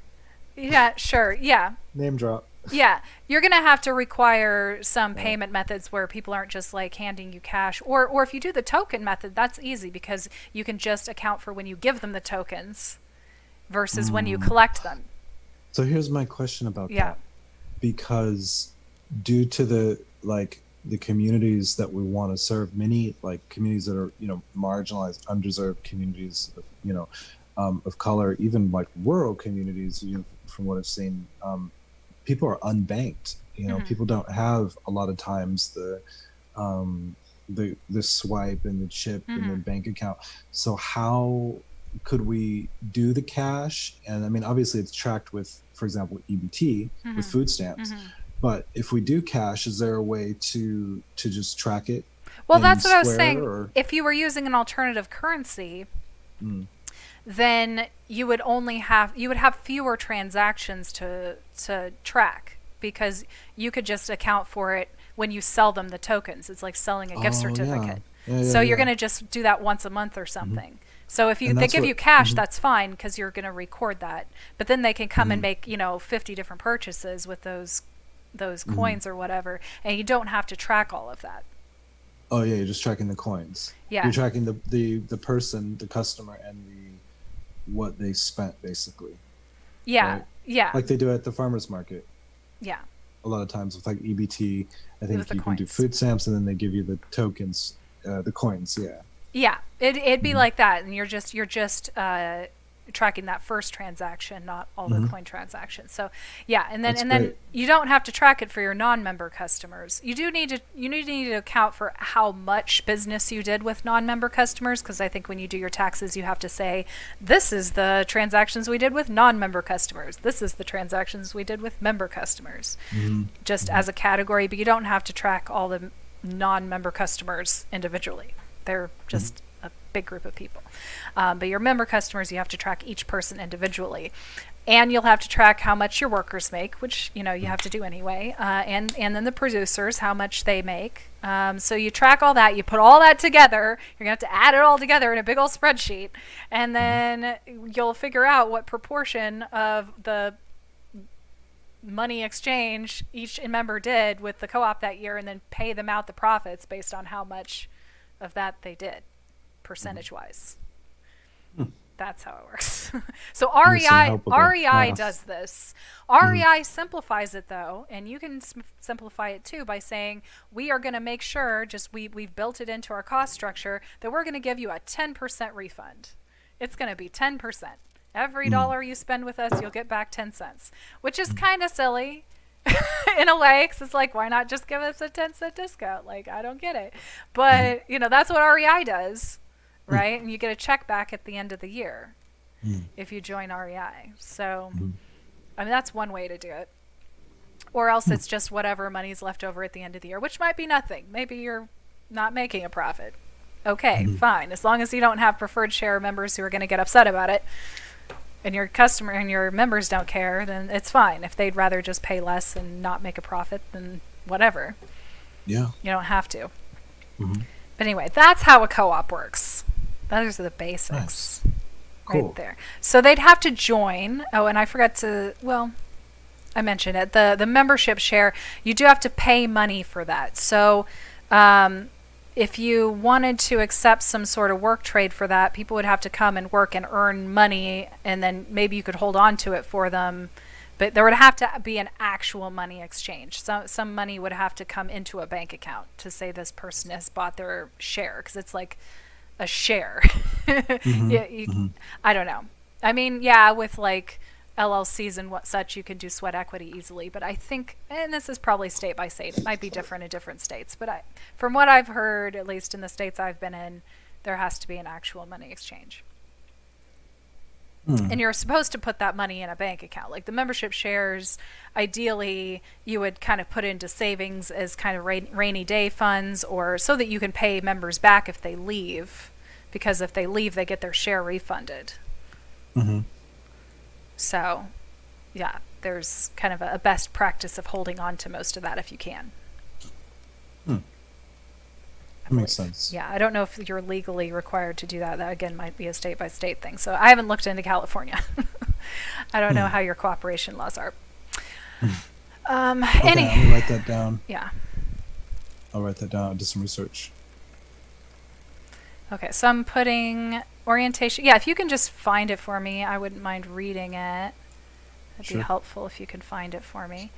Yeah, sure. Yeah. Name drop. Yeah, you're going to have to require some payment methods where people aren't just like handing you cash. Or if you do the token method, that's easy because you can just account for when you give them the tokens versus when you collect them. So here's my question about Yeah. that. Because due to the communities that we want to serve, many like communities that are, marginalized, underserved communities, of color, even like rural communities, from what I've seen, people are unbanked. People don't have a lot of times the swipe and the chip in their bank account. So how could we do the cash? And I mean, obviously it's tracked with, for example, EBT with food stamps. But if we do cash, is there a way to just track it? Well, that's what I was Square, saying. or? If you were using an alternative currency, then you would have fewer transactions to track because you could just account for it when you sell them the tokens. It's like selling a gift certificate. So you're going to just do that once a month or something. So if they give you cash, that's fine because you're going to record that. But then they can come and make 50 different purchases with those coins or whatever, and you don't have to track all of that. Oh yeah, you're just tracking the coins. Yeah, you're tracking the person, the customer, and what they spent basically. Yeah. right? Yeah. Like they do at the farmers market Yeah. a lot of times with like EBT. I With think the you can do coins. food stamps, and then they give you the tokens, the coins. Yeah. Yeah, it'd be Hmm. like that, and you're just tracking that first transaction, not all the Hmm. coin transactions. So yeah, and then That's and then great. you don't have to track it for your non-member customers. You need to account for how much business you did with non-member customers, because I think when you do your taxes, you have to say, this is the transactions we did with non-member customers. This is the transactions we did with member customers, Hmm. just Hmm. as a category. But you don't have to track all the non-member customers individually. They're Hmm. just a big group of people. But your member customers, you have to track each person individually. And you'll have to track how much your workers make, which you have to do anyway, and then the producers, how much they make. So you track all that, you put all that together. You're gonna have to add it all together in a big old spreadsheet, and Hmm. then you'll figure out what proportion of the money exchange each member did with the co-op that year, and then pay them out the profits based on how much of that they did, percentage wise. Hmm. That's how it works. So Need some REI help with the REI math. does this. Hmm. REI simplifies it though, and you can simplify it too by saying we are going to make sure, just we've built it into our cost structure, that we're going to give you a 10% refund. It's going to be 10%. Every Hmm. dollar you spend with us, you'll get back 10 cents, which is kind of silly in a way, because it's like, why not just give us a 10-cent discount? Like, I don't get it. Hmm. But, that's what REI does, Hmm. right? And you get a check back at the end of the year Hmm. if you join REI. So, Hmm. I mean, that's one way to do it. Or else Hmm. it's just whatever money's left over at the end of the year, which might be nothing. Maybe you're not making a profit. Okay, Hmm. fine. As long as you don't have preferred share members who are going to get upset about it, and your customer and your members don't care, then it's fine. If they'd rather just pay less and not make a profit, then whatever. Yeah. You don't have to. Hmm. But anyway, that's how a co-op works. Those are the basics. Nice. Right Cool. there. So they'd have to join. Oh, and I forgot to, well, I mentioned it. The membership share, you do have to pay money for that. So if you wanted to accept some sort of work trade for that, people would have to come and work and earn money, and then maybe you could hold on to it for them. But there would have to be an actual money exchange. So some money would have to come into a bank account to say this person has bought their share, because it's like a share. Hmm. Yeah, Hmm. I don't know. I mean, yeah, with like LLCs and what such, you can do sweat equity easily. But I think, and this is probably state by state, it might be different in different states. But from what I've heard, at least in the states I've been in, there has to be an actual money exchange. Hmm. And you're supposed to put that money in a bank account. Like the membership shares, ideally, you would kind of put into savings as kind of rainy day funds, or so that you can pay members back if they leave. Because if they leave, they get their share refunded. Hmm. So, yeah, there's kind of a best practice of holding on to most of that if you can. Hmm. I That makes believe. sense. Yeah, I don't know if you're legally required to do that. That, again, might be a state by state thing. So I haven't looked into California. I don't know Hmm. how your cooperation laws are. Okay, I'm gonna write that down. Yeah. I'll write that down. I'll do some research. Okay, so I'm putting orientation. Yeah, if you can just find it for me, I wouldn't mind reading it. That'd be Sure. helpful if you could find it for me.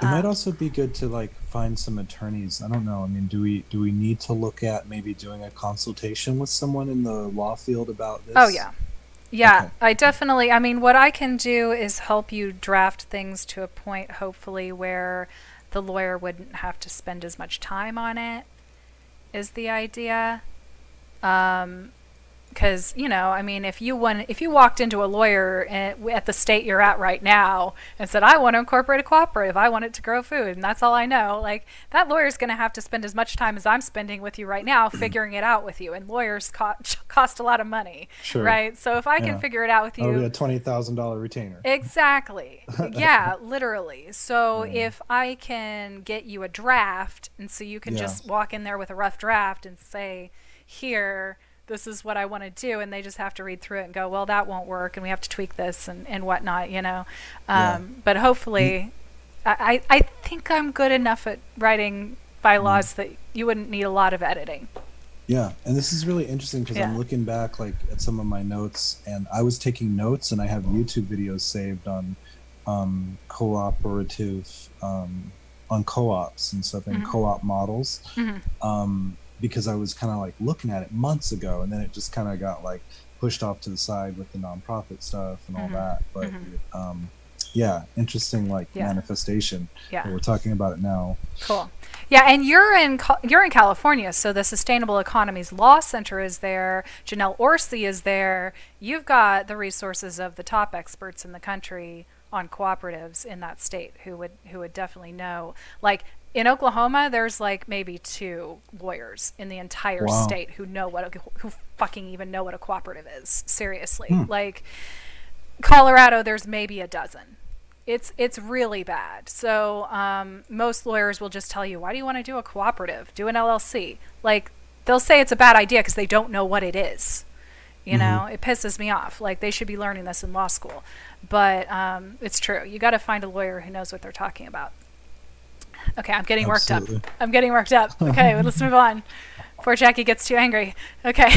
It might also be good to like find some attorneys. I don't know. I mean, do we need to look at maybe doing a consultation with someone in the law field about this? Oh, yeah. Yeah, Okay. I definitely, I mean, what I can do is help you draft things to a point, hopefully, where the lawyer wouldn't have to spend as much time on it, is the idea. Because, I mean, if you walked into a lawyer at the state you're at right now and said, I want to incorporate a cooperative, I want it to grow food, and that's all I know, like, that lawyer's going to have to spend as much time as I'm spending with you right now figuring it out with you. And lawyers cost a lot of money, Sure. right? So if I can Yeah. figure it out with That'll be you. a $20,000 retainer. Exactly. Yeah, literally. So Yeah. if I can get you a draft, and so you can Yeah. just walk in there with a rough draft and say, here, this is what I want to do, and they just have to read through it and go, well, that won't work, and we have to tweak this and whatnot, Yeah. But hopefully, I think I'm good enough at writing bylaws that you wouldn't need a lot of editing. Yeah, and this is really interesting because Yeah. I'm looking back like at some of my notes, and I was taking notes, and I have YouTube videos saved cooperative on co-ops and stuff and Hmm. co-op models, Hmm. because I was kind of like looking at it months ago, and then it just kind of got like pushed off to the side with the nonprofit stuff and all Hmm. that. But Hmm. yeah, interesting like Yeah. manifestation Yeah. that we're talking about it now. Cool. Yeah, and you're in California, so the Sustainable Economies Law Center is there. Janelle Orsi is there. You've got the resources of the top experts in the country on cooperatives in that state who would definitely know. Like in Oklahoma, there's like maybe 2 lawyers in the entire Wow. state who fucking even know what a cooperative is. Seriously, Hmm. like Colorado, there's maybe a dozen. It's really bad. So most lawyers will just tell you, why do you want to do a cooperative? Do an LLC. Like they'll say it's a bad idea because they don't know what it is. You Hmm. know, it pisses me off. Like they should be learning this in law school. But it's true. You got to find a lawyer who knows what they're talking about. Okay, I'm getting worked up. Absolutely. I'm getting worked up. Okay, well, let's move on. Before Jackie gets too angry. Okay.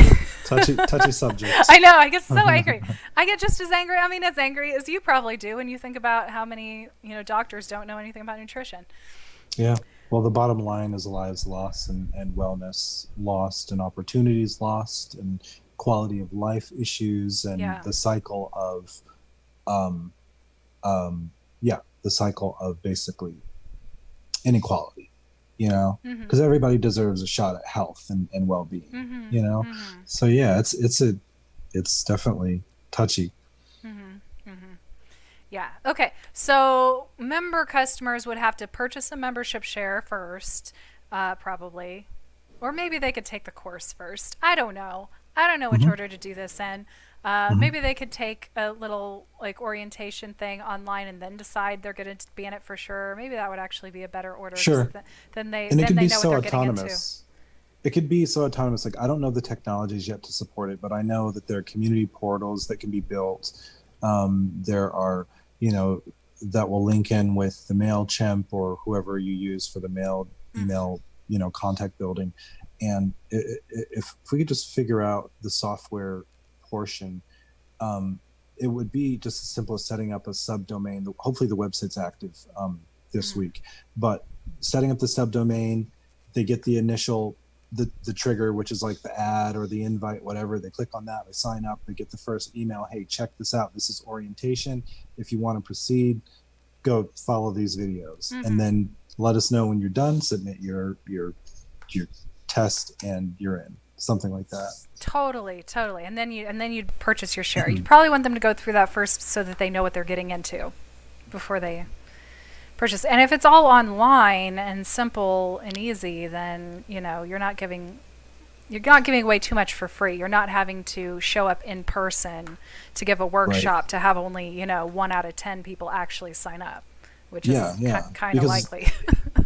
Touchy subject. I know. I get so angry. I get just as angry. I mean, as angry as you probably do when you think about how many doctors don't know anything about nutrition. Yeah. Well, the bottom line is lives lost and wellness lost and opportunities lost and quality of life issues and Yeah. the cycle of, um, yeah, the cycle of basically inequality, Mhm. because everybody deserves a shot at health and well-being, Mhm. you know? Mhm. So yeah, it's definitely touchy. Mhm. Mhm. Yeah. Okay. So member customers would have to purchase a membership share first, probably, or maybe they could take the course first. I don't know. I don't know which Hmm. order to do this in. Hmm. Maybe they could take a little like orientation thing online and then decide they're going to be in it for sure. Maybe that would actually be a better order because Sure. then they And it then could they be know what so they're getting into. autonomous. It could be so autonomous. Like I don't know the technologies yet to support it, but I know that there are community portals that can be built. There are, you know, that will link in with the MailChimp or whoever you use for the mail, Mm-hmm. email, contact building. And if we could just figure out the software portion, um, it would be just as simple as setting up a subdomain. Hopefully the website's active this Mm-hmm. week, but setting up the subdomain, they get the initial, the trigger, which is like the ad or the invite, whatever. They click on that, they sign up, they get the first email. Hey, check this out. This is orientation. If you want to proceed, go follow these videos, and Mm-hmm. then let us know when you're done. Submit your test, and you're in. Something like that. Totally, totally. And then you'd purchase your share. You'd probably want them to go through that first so that they know what they're getting into before they purchase. And if it's all online and simple and easy, then you're not giving away too much for free. You're not having to show up in person to give a Right. workshop to have only 1 out of 10 people actually sign up, which Yeah, is yeah. kind of Because likely.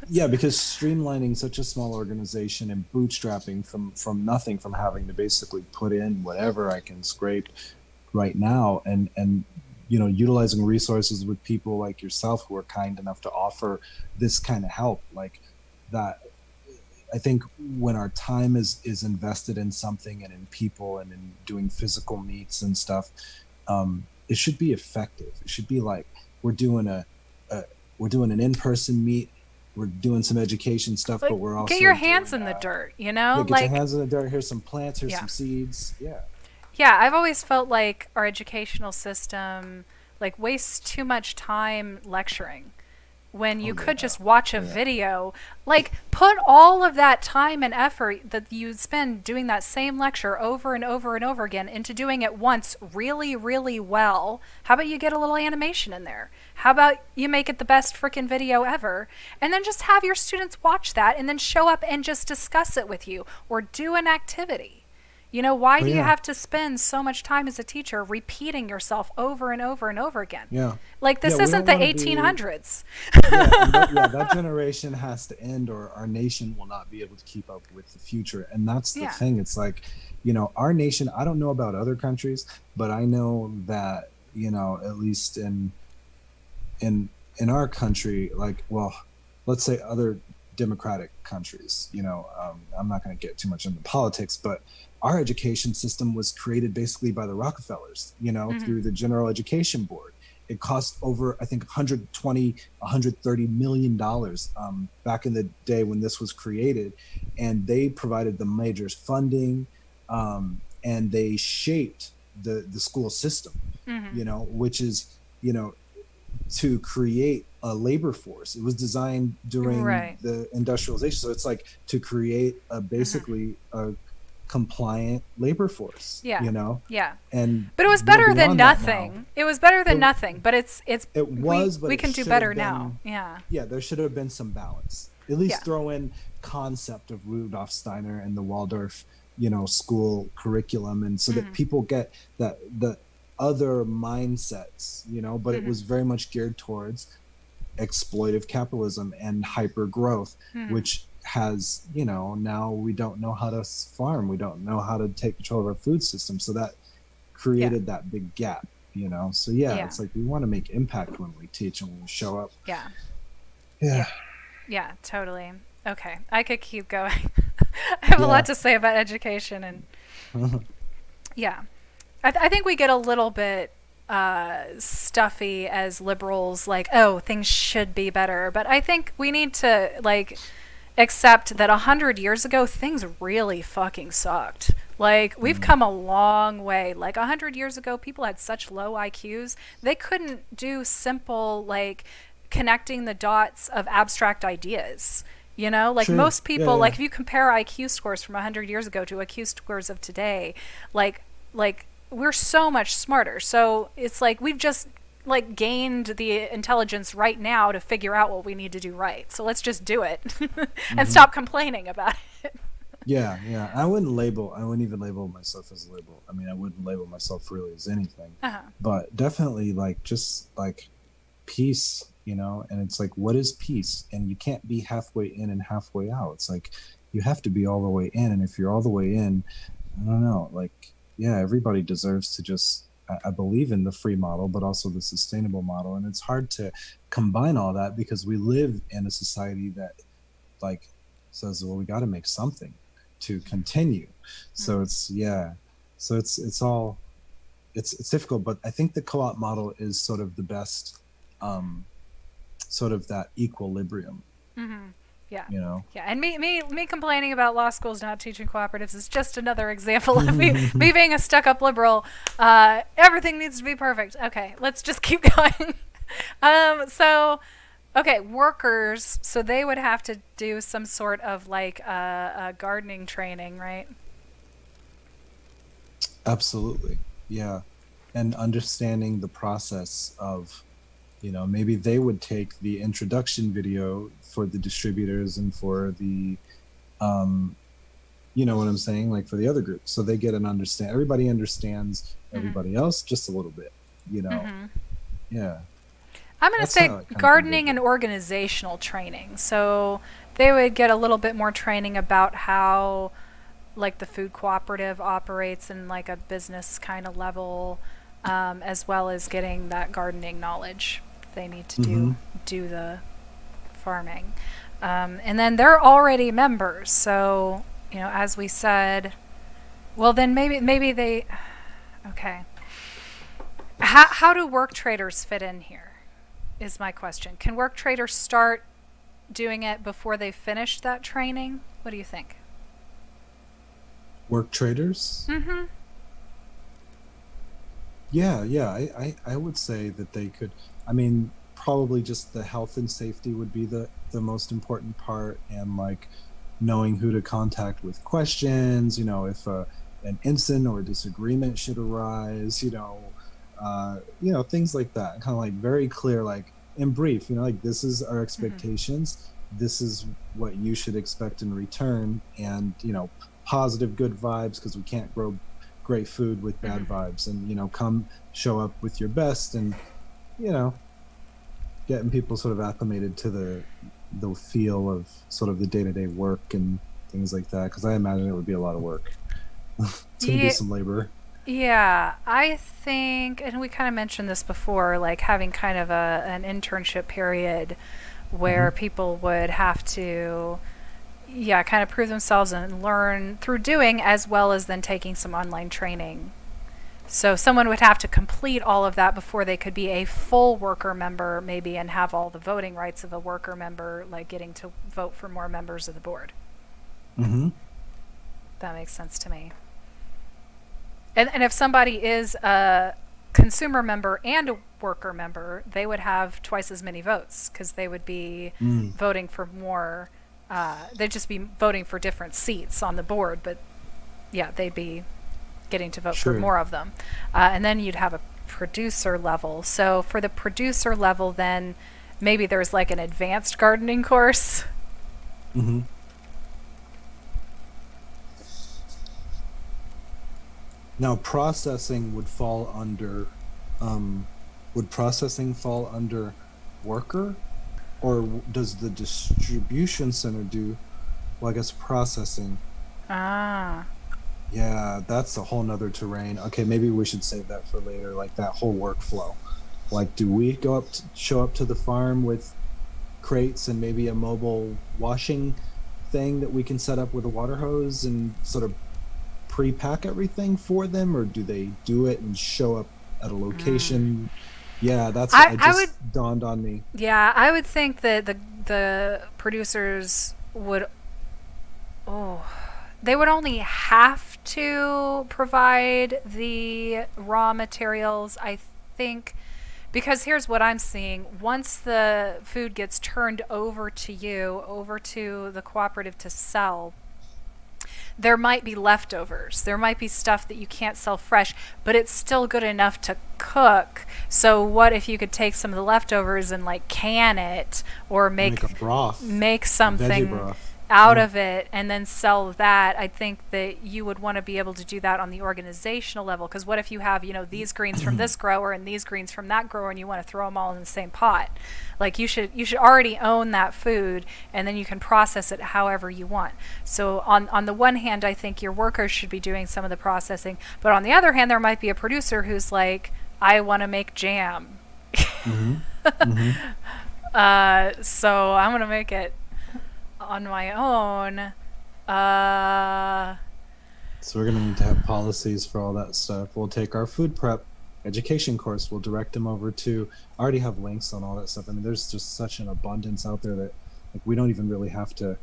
streamlining such a small organization and bootstrapping from nothing, from having to basically put in whatever I can scrape right now, and utilizing resources with people like yourself who are kind enough to offer this kind of help, like that. I think when our time is invested in something and in people and in doing physical meets and stuff, it should be effective. It should be like we're doing a we're doing an in-person meet, we're doing some education stuff, but Like, we're get also your hands doing in the dirt, yeah, get your like, hands in the dirt. Here's some plants, here's yeah. some seeds. Yeah. Yeah, I've always felt like our educational system like wastes too much time lecturing when Oh you could yeah. just watch a Yeah. video. Like, put all of that time and effort that you spend doing that same lecture over and over and over again into doing it once really, really well. How about you get a little animation in there? How about you make it the best freaking video ever? And then just have your students watch that and then show up and just discuss it with you or do an activity. Why Oh do you yeah. have to spend so much time as a teacher repeating yourself over and over and over again? Yeah. Like, Yeah, this we isn't don't the want to be. 1800s. Yeah, and that generation has to end, or our nation will not be able to keep up with the future. And that's the Yeah. thing. It's like, our nation. I don't know about other countries, but I know that at least in in our country, like, well, let's say other democratic countries. I'm not going to get too much into politics, but our education system was created basically by the Rockefellers, through the General Education Board. It cost over, I think, 120, 130 million dollars back in the day when this was created, and they provided the major funding, and they shaped the school system, which is, to create a labor force. It was designed during the industrialization, so it's like to create basically a compliant labor force. Yeah. And but it was better than nothing. It was better than nothing, but we can do better now. Yeah, there should have been some balance. At least throw in concept of Rudolf Steiner and the Waldorf, school curriculum, and so that people get that the other mindsets, but it was very much geared towards exploitive capitalism and hyper growth, which has, now we don't know how to farm, we don't know how to take control of our food system, so that created that big gap, so it's like we want to make impact when we teach and when we show up. Yeah, totally. Okay, I could keep going. I have a lot to say about education, and I think we get a little bit stuffy as liberals, like, oh, things should be better, but I think we need to accept that 100 years ago things really fucking sucked. Like, we've come a long way. Like, 100 years ago people had such low IQs they couldn't do simple connecting the dots of abstract ideas. Sure. Most people, if you compare IQ scores from 100 years ago to IQ scores of today, we're so much smarter. So it's like we've just gained the intelligence right now to figure out what we need to do right. So let's just do it and stop complaining about it. Yeah. I wouldn't even label myself as a label. I mean, I wouldn't label myself really as anything, but definitely just peace, and it's like, what is peace? And you can't be halfway in and halfway out. It's like, you have to be all the way in. And if you're all the way in, I don't know, everybody deserves to just, I believe in the free model, but also the sustainable model. And it's hard to combine all that because we live in a society that says, well, we got to make something to continue. So it's difficult, but I think the co-op model is sort of the best, sort of that equilibrium. Yeah. And me complaining about law schools not teaching cooperatives is just another example of me being a stuck-up liberal. Everything needs to be perfect. Okay, let's just keep going. Workers, so they would have to do some sort of a gardening training, right? Absolutely. Yeah. And understanding the process of, maybe they would take the introduction video for the distributors and for the, you know what I'm saying? For the other group. So they get an understand. Everybody understands everybody else just a little bit, Yeah. I'm going to say gardening and organizational training. So they would get a little bit more training about how the food cooperative operates in a business kind of level, as well as getting that gardening knowledge they need to do the farming. And then they're already members. So, as we said, well, then maybe they, okay. How do work traders fit in here is my question. Can work traders start doing it before they finish that training? What do you think? Work traders? Yeah. I would say that they could. I mean, probably just the health and safety would be the most important part, and knowing who to contact with questions, if an incident or a disagreement should arise, things like that. Kind of very clear, in brief, this is our expectations. This is what you should expect in return, and positive, good vibes, because we can't grow great food with bad vibes, and come show up with your best, and getting people sort of acclimated to the feel of sort of the day-to-day work and things like that, because I imagine it would be a lot of work. It's gonna be some labor. Yeah, I think, and we kind of mentioned this before, having kind of an internship period where people would have to, yeah, kind of prove themselves and learn through doing, as well as then taking some online training. So someone would have to complete all of that before they could be a full worker member, maybe, and have all the voting rights of a worker member, like getting to vote for more members of the board. Mm-hmm. That makes sense to me. And if somebody is a consumer member and a worker member, they would have twice as many votes, because they would be voting for more. They'd just be voting for different seats on the board, but yeah, they'd be getting to vote for more of them. And then you'd have a producer level. So for the producer level, then maybe there's like an advanced gardening course. Mm-hmm. Now, processing would fall under, would processing fall under worker, or does the distribution center do, well, I guess processing. Ah. Yeah, that's a whole nother terrain. Okay, maybe we should save that for later, like that whole workflow. Like, do we show up to the farm with crates and maybe a mobile washing thing that we can set up with a water hose and sort of pre-pack everything for them, or do they do it and show up at a location? Yeah, that's what dawned on me. Yeah, I would think that the producers would, they would only have to provide the raw materials, I think, because here's what I'm seeing. Once the food gets turned over to you, over to the cooperative to sell, there might be leftovers. There might be stuff that you can't sell fresh, but it's still good enough to cook. So what if you could take some of the leftovers and like can it, or make a broth, make something broth out of it and then sell that? I think that you would want to be able to do that on the organizational level, because what if you have, these greens from this grower and these greens from that grower, and you want to throw them all in the same pot? Like, you should already own that food, and then you can process it however you want. So on the one hand, I think your workers should be doing some of the processing, but on the other hand, there might be a producer who's like, I want to make jam. Mm-hmm. Mm-hmm. So I'm going to make it on my own. So we're going to need to have policies for all that stuff. We'll take our food prep education course, we'll direct them over to, I already have links on all that stuff. I mean, there's just such an abundance out there that, like, we don't even really have to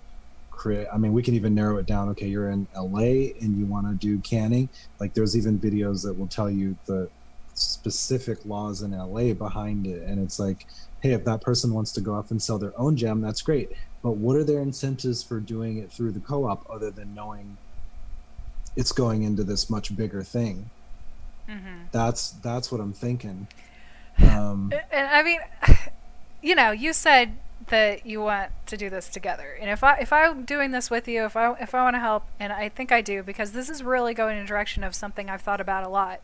create. I mean, we can even narrow it down. Okay, you're in LA and you want to do canning. Like, there's even videos that will tell you the specific laws in LA behind it. And it's like, hey, if that person wants to go off and sell their own jam, that's great. But what are their incentives for doing it through the co-op, other than knowing it's going into this much bigger thing? Mm-hmm. That's what I'm thinking. And I mean, you said that you want to do this together, and if I'm doing this with you, if I want to help, and I think I do, because this is really going in a direction of something I've thought about a lot.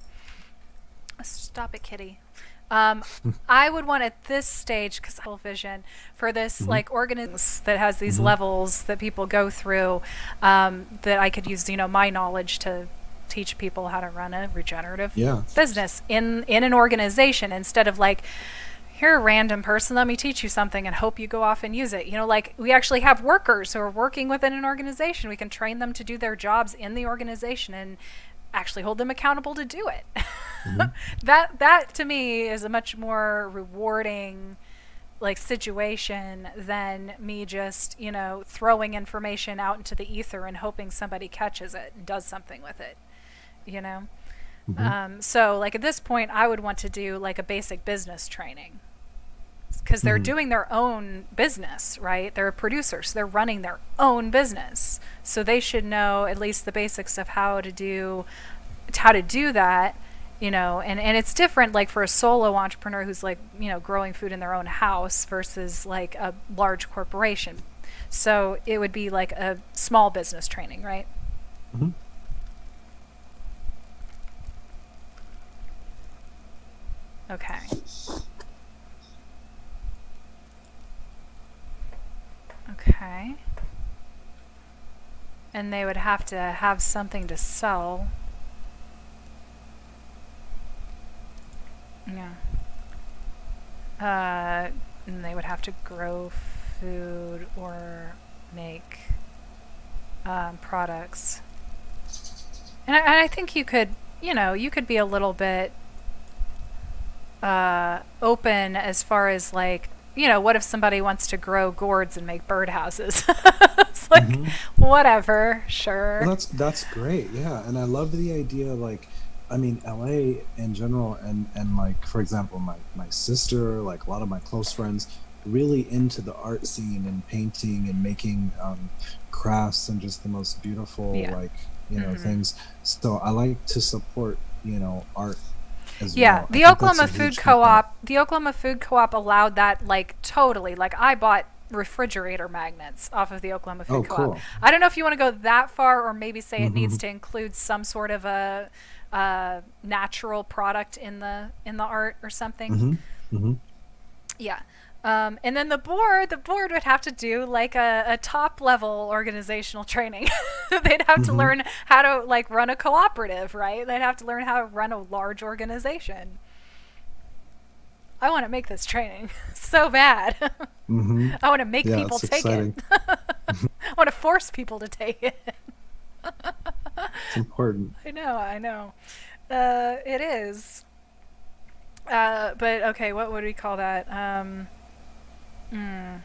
Stop it, kitty. I would want at this stage, because I have vision for this, mm-hmm. like, organism that has these mm-hmm. levels that people go through, that I could use, my knowledge to teach people how to run a regenerative business in an organization, instead of like, you're a random person, let me teach you something and hope you go off and use it. Like, we actually have workers who are working within an organization. We can train them to do their jobs in the organization and actually hold them accountable to do it. Mm-hmm. That to me is a much more rewarding, like, situation than me just, throwing information out into the ether and hoping somebody catches it and does something with it. Mm-hmm. So, like, at this point, I would want to do like a basic business training, because they're mm-hmm. doing their own business, right? They're producers, they're running their own business, so they should know at least the basics of how to do that. And it's different, like, for a solo entrepreneur who's like, growing food in their own house versus like a large corporation. So it would be like a small business training, right? Mm-hmm. Okay. Okay. And they would have to have something to sell. Yeah. and they would have to grow food or make products. And I think you could, you could be a little bit open as far as like, what if somebody wants to grow gourds and make birdhouses? It's like, whatever, sure. Well, that's great. Yeah, and I love the idea. Like, I mean, LA in general, and like for example, my sister, like a lot of my close friends, really into the art scene and painting and making crafts and just the most beautiful like things. So I like to support art as Yeah, well. I the think that's a Oklahoma Food huge component. Co-op, the Oklahoma Food Co-op allowed that like totally. Like I bought refrigerator magnets off of the Oklahoma Oh, Food Co-op. cool. I don't know if you want to go that far or maybe say it needs Hmm. to include some sort of a natural product in the art or something. Hmm. Hmm. Yeah. And then the board would have to do like a top level organizational training. They'd have to Hmm. learn how to like run a cooperative, right? They'd have to learn how to run a large organization. I want to make this training so bad. Hmm. I want to make Yeah, people it's take it. exciting. I want to force people to take it. It's important. I know. It is. But okay, what would we call that? Mm,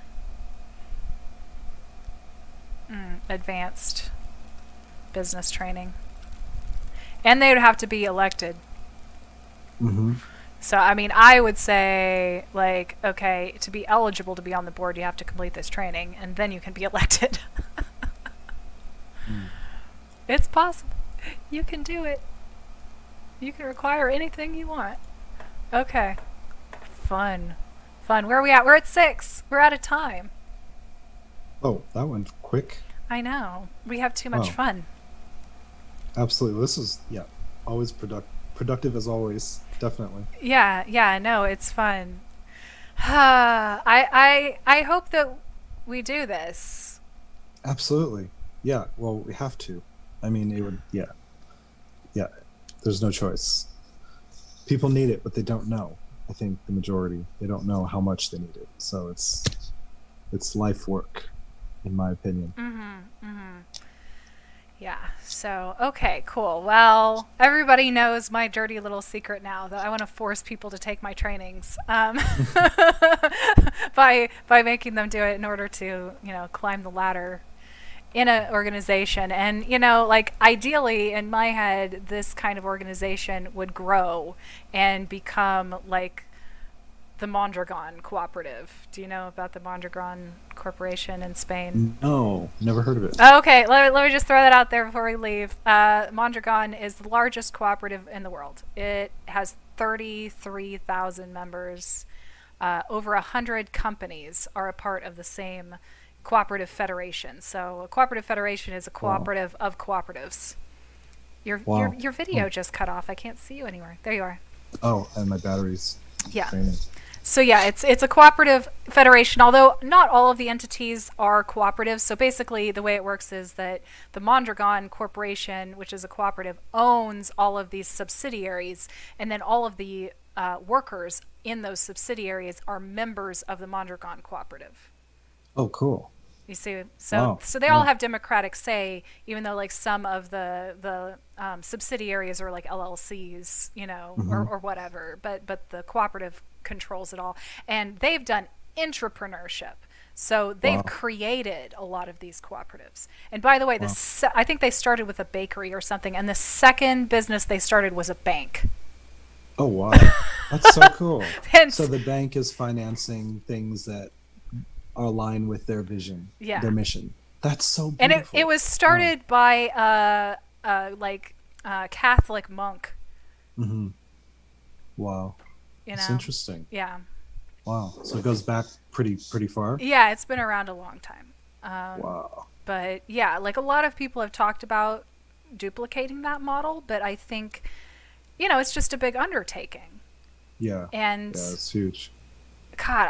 Advanced business training. And they would have to be elected. Hmm. So, I mean, I would say, like, okay, to be eligible to be on the board, you have to complete this training, and then you can be elected. It's possible. You can do it. You can require anything you want. Okay. Fun. Fun. Where are we at? We're at 6. We're out of time. Oh, that went quick. I know. We have too much Oh, fun. absolutely. This is always productive as always. Definitely. Yeah, no, it's fun. I hope that we do this. Absolutely. Yeah. Well, we have to. I mean, it would. Yeah. Yeah. There's no choice. People need it, but they don't know. I think the majority they don't know how much they need it. So it's life work, in my opinion. Yeah. So, okay, cool. Well, everybody knows my dirty little secret now that I want to force people to take my trainings by making them do it in order to, climb the ladder in an organization. And, like ideally in my head, this kind of organization would grow and become like the Mondragon Cooperative. Do you know about the Mondragon Corporation in Spain? No, never heard of it. Okay, let me just throw that out there before we leave. Mondragon is the largest cooperative in the world. It has 33,000 members. Over 100 companies are a part of the same cooperative federation. So a cooperative federation is a Wow. cooperative of cooperatives. Your your Wow. your video Oh, just cut off. I can't see you anywhere. There you are. oh, and my battery's Yeah. draining. So yeah, it's a cooperative federation, although not all of the entities are cooperatives. So basically the way it works is that the Mondragon Corporation, which is a cooperative, owns all of these subsidiaries, and then all of the workers in those subsidiaries are members of the Mondragon Cooperative. Oh, cool. You see, so Wow. so they all Yeah. have democratic say, even though like some of the subsidiaries are like LLCs, Hmm. or whatever. But the cooperative controls it all, and they've done entrepreneurship. So they've Wow. created a lot of these cooperatives. And by the way, Wow. I think they started with a bakery or something, and the second business they started was a bank. Oh, wow. That's so cool. And So the bank is financing things that are aligned with their vision, yeah, their mission. That's so and it beautiful. was Wow. started by like Catholic monk. Hmm. Wow. You That's know, interesting. yeah. Wow. So it goes back pretty far. Yeah, it's been around a long time. Wow. But yeah, like a lot of people have talked about duplicating that model, but I think, it's just a big undertaking. Yeah. And Yeah, it's huge. God,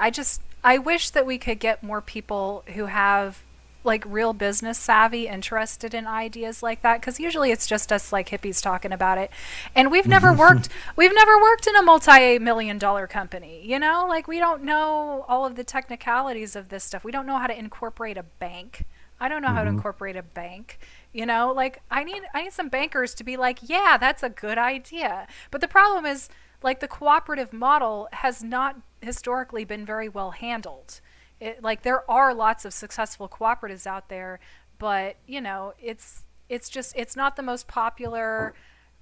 I wish that we could get more people who have like real business savvy interested in ideas like that, because usually it's just us like hippies talking about it, and we've never worked in a multi-million-dollar company, you know, like we don't know all of the technicalities of this stuff. We don't know how to incorporate a bank. I don't know how to Hmm. incorporate a bank. You know, like I need some bankers to be like, yeah, that's a good idea. But the problem is, like, the cooperative model has not historically been very well handled. Like, there are lots of successful cooperatives out there, but you know, it's just it's not the most popular.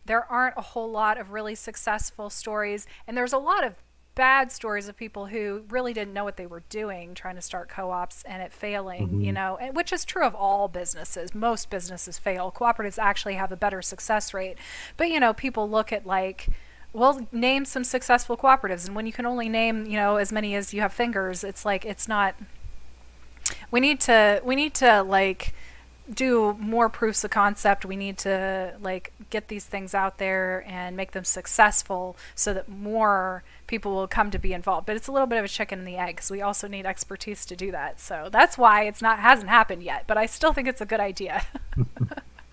There aren't a whole lot of really successful stories, and there's a lot of bad stories of people who really didn't know what they were doing trying to start co-ops and it failing, you Hmm. know, and which is true of all businesses. Most businesses fail. Cooperatives actually have a better success rate. But you know, people look at like, well, name some successful cooperatives, and when you can only name, you know, as many as you have fingers, it's like it's not. We need to like do more proofs of concept. We need to like get these things out there and make them successful so that more people will come to be involved. But it's a little bit of a chicken and the egg, because we also need expertise to do that. So that's why it's not hasn't happened yet. But I still think it's a good idea.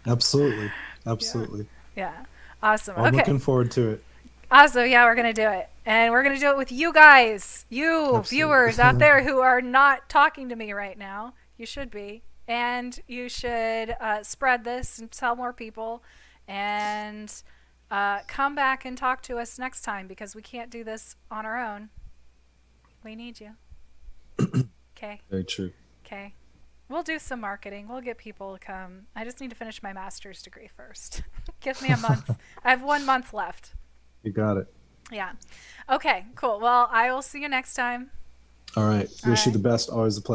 Absolutely. Yeah. Absolutely. Yeah. Awesome. Well, I'm Okay. looking forward to it. Awesome. Yeah, we're gonna do it, and we're gonna do it with you guys, you Absolutely. viewers out there who are not talking to me right now. You should be, and you should spread this and tell more people, and come back and talk to us next time, because we can't do this on our own. We need you. Okay. Very true. Okay. We'll do some marketing. We'll get people to come. I just need to finish my master's degree first. Give me a month. I have 1 month left. You got it. Yeah. Okay, cool. Well, I will see you next time. All right. All Wish you right. the best. Always a pleasure.